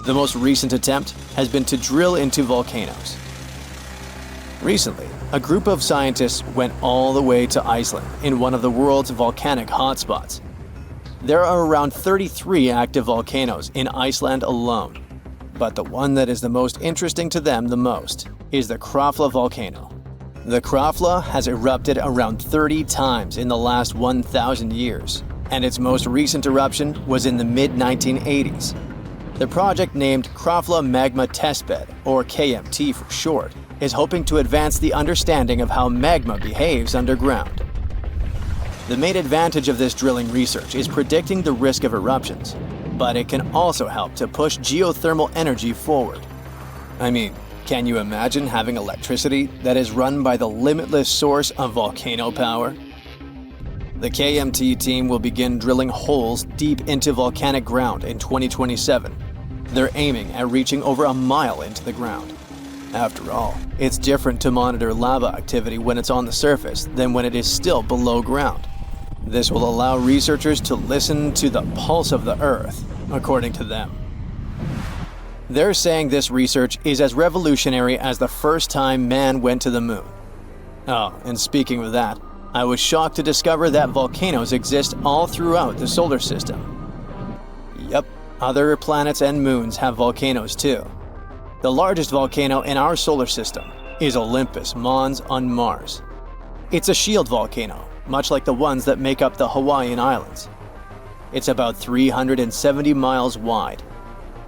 The most recent attempt has been to drill into volcanoes. Recently, a group of scientists went all the way to Iceland in one of the world's volcanic hotspots. There are around 33 active volcanoes in Iceland alone, but the one that is the most interesting to them the most is the Krafla volcano. The Krafla has erupted around 30 times in the last 1,000 years, and its most recent eruption was in the mid-1980s. The project named Krafla Magma Testbed, or KMT for short, is hoping to advance the understanding of how magma behaves underground. The main advantage of this drilling research is predicting the risk of eruptions, but it can also help to push geothermal energy forward. I mean, can you imagine having electricity that is run by the limitless source of volcano power? The KMT team will begin drilling holes deep into volcanic ground in 2027. They're aiming at reaching over a mile into the ground. After all, it's different to monitor lava activity when it's on the surface than when it is still below ground. This will allow researchers to listen to the pulse of the Earth, according to them. They're saying this research is as revolutionary as the first time man went to the moon. Oh, and speaking of that, I was shocked to discover that volcanoes exist all throughout the solar system. Yep, other planets and moons have volcanoes too. The largest volcano in our solar system is Olympus Mons on Mars. It's a shield volcano, much like the ones that make up the Hawaiian Islands. It's about 370 miles wide.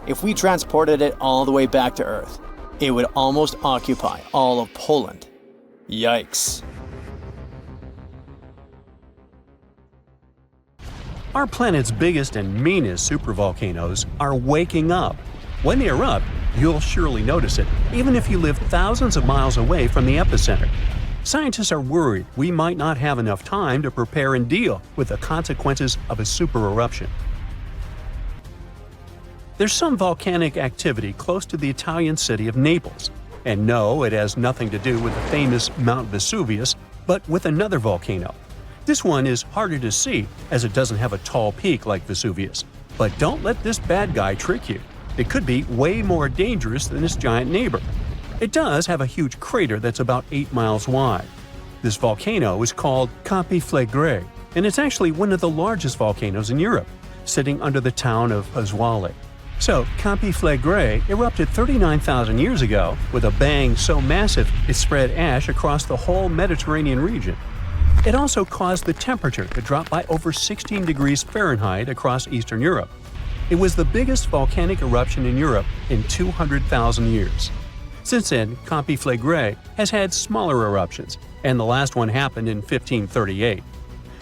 If we transported it all the way back to Earth, it would almost occupy all of Poland. Yikes. Our planet's biggest and meanest supervolcanoes are waking up. When they erupt, you'll surely notice it, even if you live thousands of miles away from the epicenter. Scientists are worried we might not have enough time to prepare and deal with the consequences of a super eruption. There's some volcanic activity close to the Italian city of Naples. And no, it has nothing to do with the famous Mount Vesuvius, but with another volcano. This one is harder to see as it doesn't have a tall peak like Vesuvius. But don't let this bad guy trick you. It could be way more dangerous than its giant neighbor. It does have a huge crater that's about 8 miles wide. This volcano is called Campi Flegrei, and it's actually one of the largest volcanoes in Europe, sitting under the town of Pasquale. So, Campi Flegrei erupted 39,000 years ago with a bang so massive it spread ash across the whole Mediterranean region. It also caused the temperature to drop by over 16 degrees Fahrenheit across Eastern Europe. It was the biggest volcanic eruption in Europe in 200,000 years. Since then, Campi Flegrei has had smaller eruptions, and the last one happened in 1538.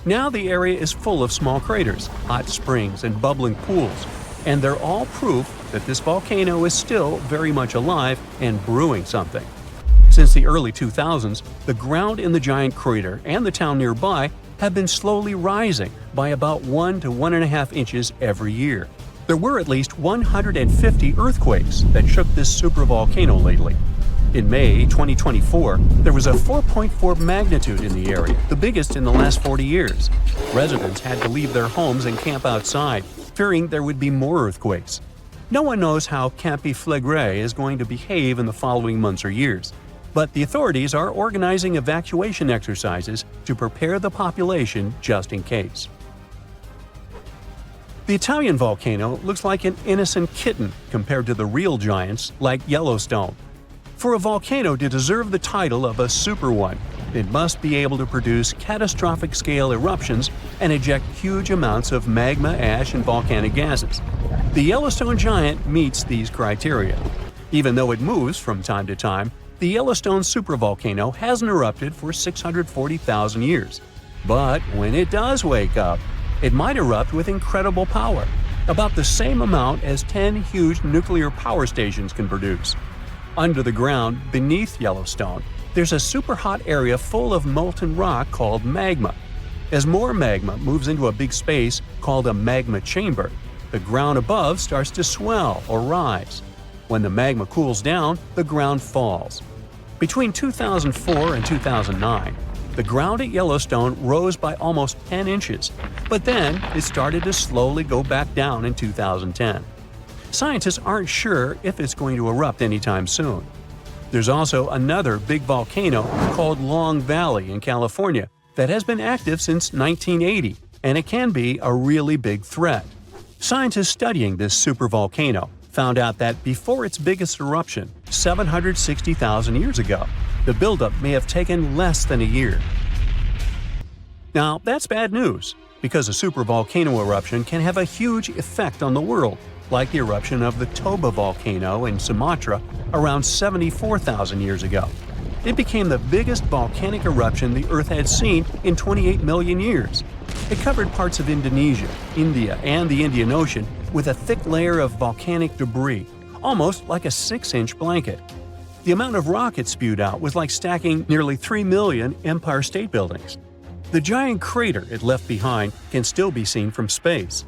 Now the area is full of small craters, hot springs, and bubbling pools, and they're all proof that this volcano is still very much alive and brewing something. Since the early 2000s, the ground in the giant crater and the town nearby have been slowly rising by about 1 to 1.5 inches every year. There were at least 150 earthquakes that shook this supervolcano lately. In May 2024, there was a 4.4 magnitude in the area, the biggest in the last 40 years. Residents had to leave their homes and camp outside, fearing there would be more earthquakes. No one knows how Campi Flegrei is going to behave in the following months or years, but the authorities are organizing evacuation exercises to prepare the population just in case. The Italian volcano looks like an innocent kitten compared to the real giants like Yellowstone. For a volcano to deserve the title of a super one, it must be able to produce catastrophic scale eruptions and eject huge amounts of magma, ash, and volcanic gases. The Yellowstone giant meets these criteria. Even though it moves from time to time, the Yellowstone supervolcano hasn't erupted for 640,000 years. But when it does wake up, it might erupt with incredible power, about the same amount as 10 huge nuclear power stations can produce. Under the ground, beneath Yellowstone, there's a super-hot area full of molten rock called magma. As more magma moves into a big space called a magma chamber, the ground above starts to swell or rise. When the magma cools down, the ground falls. Between 2004 and 2009, the ground at Yellowstone rose by almost 10 inches, but then it started to slowly go back down in 2010. Scientists aren't sure if it's going to erupt anytime soon. There's also another big volcano called Long Valley in California that has been active since 1980, and it can be a really big threat. Scientists studying this supervolcano found out that before its biggest eruption, 760,000 years ago, the buildup may have taken less than a year. Now, that's bad news, because a supervolcano eruption can have a huge effect on the world, like the eruption of the Toba volcano in Sumatra around 74,000 years ago. It became the biggest volcanic eruption the Earth had seen in 28 million years. It covered parts of Indonesia, India, and the Indian Ocean with a thick layer of volcanic debris, almost like a 6-inch blanket. The amount of rock it spewed out was like stacking nearly 3 million Empire State Buildings. The giant crater it left behind can still be seen from space.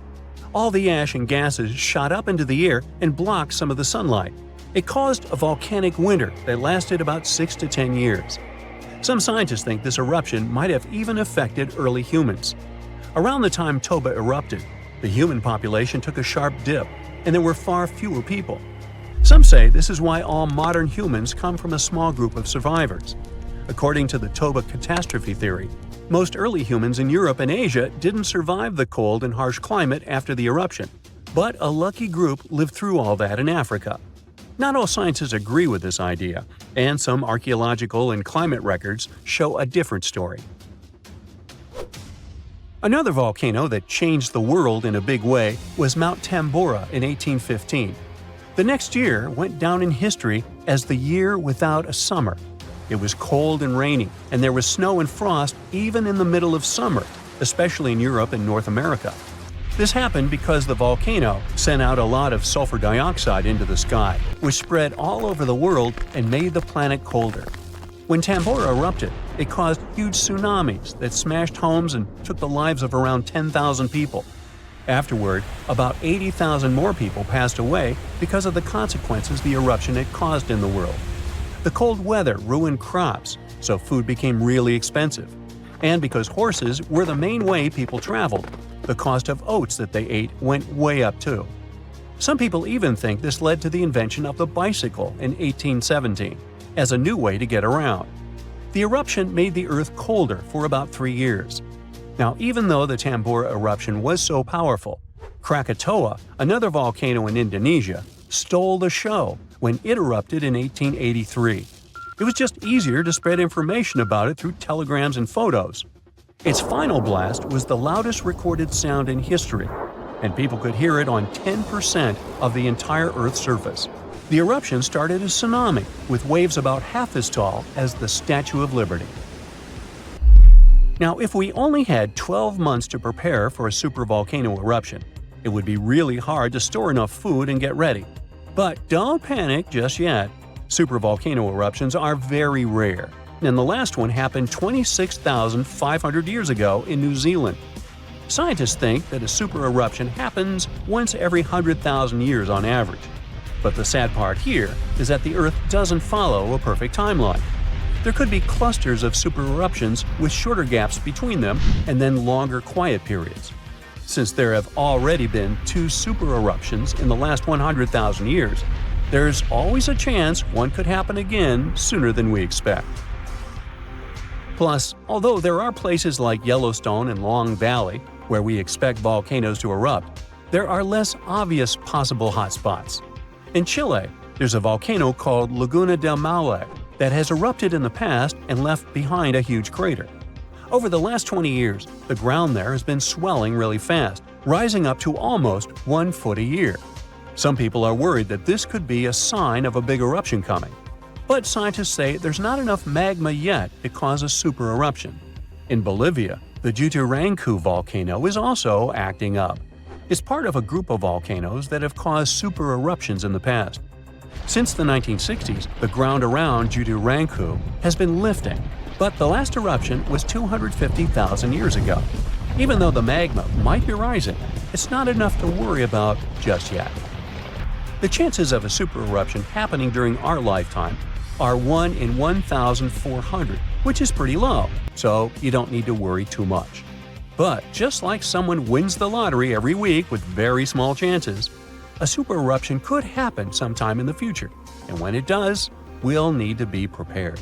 All the ash and gases shot up into the air and blocked some of the sunlight. It caused a volcanic winter that lasted about 6 to 10 years. Some scientists think this eruption might have even affected early humans. Around the time Toba erupted, the human population took a sharp dip, and there were far fewer people. Some say this is why all modern humans come from a small group of survivors. According to the Toba catastrophe theory, most early humans in Europe and Asia didn't survive the cold and harsh climate after the eruption, but a lucky group lived through all that in Africa. Not all scientists agree with this idea, and some archaeological and climate records show a different story. Another volcano that changed the world in a big way was Mount Tambora in 1815. The next year went down in history as the year without a summer. It was cold and rainy, and there was snow and frost even in the middle of summer, especially in Europe and North America. This happened because the volcano sent out a lot of sulfur dioxide into the sky, which spread all over the world and made the planet colder. When Tambora erupted, it caused huge tsunamis that smashed homes and took the lives of around 10,000 people. Afterward, about 80,000 more people passed away because of the consequences the eruption had caused in the world. The cold weather ruined crops, so food became really expensive. And because horses were the main way people traveled, the cost of oats that they ate went way up too. Some people even think this led to the invention of the bicycle in 1817 as a new way to get around. The eruption made the Earth colder for about 3 years. Now, even though the Tambora eruption was so powerful, Krakatoa, another volcano in Indonesia, stole the show when it erupted in 1883. It was just easier to spread information about it through telegrams and photos. Its final blast was the loudest recorded sound in history, and people could hear it on 10% of the entire Earth's surface. The eruption started a tsunami, with waves about half as tall as the Statue of Liberty. Now, if we only had 12 months to prepare for a supervolcano eruption, it would be really hard to store enough food and get ready. But don't panic just yet. Supervolcano eruptions are very rare, and the last one happened 26,500 years ago in New Zealand. Scientists think that a super eruption happens once every 100,000 years on average. But the sad part here is that the Earth doesn't follow a perfect timeline. There could be clusters of super eruptions with shorter gaps between them and then longer quiet periods. Since there have already been 2 super eruptions in the last 100,000 years, there's always a chance one could happen again sooner than we expect. Plus, although there are places like Yellowstone and Long Valley where we expect volcanoes to erupt, there are less obvious possible hotspots. In Chile, there's a volcano called Laguna del Maule that has erupted in the past and left behind a huge crater. Over the last 20 years, the ground there has been swelling really fast, rising up to almost 1 foot a year. Some people are worried that this could be a sign of a big eruption coming. But scientists say there's not enough magma yet to cause a super eruption. In Bolivia, the Juturancu volcano is also acting up. It's part of a group of volcanoes that have caused super eruptions in the past. Since the 1960s, the ground around Juturancu has been lifting, but the last eruption was 250,000 years ago. Even though the magma might be rising, it's not enough to worry about just yet. The chances of a super eruption happening during our lifetime are 1 in 1,400, which is pretty low, so you don't need to worry too much. But just like someone wins the lottery every week with very small chances, a super eruption could happen sometime in the future, and when it does, we'll need to be prepared.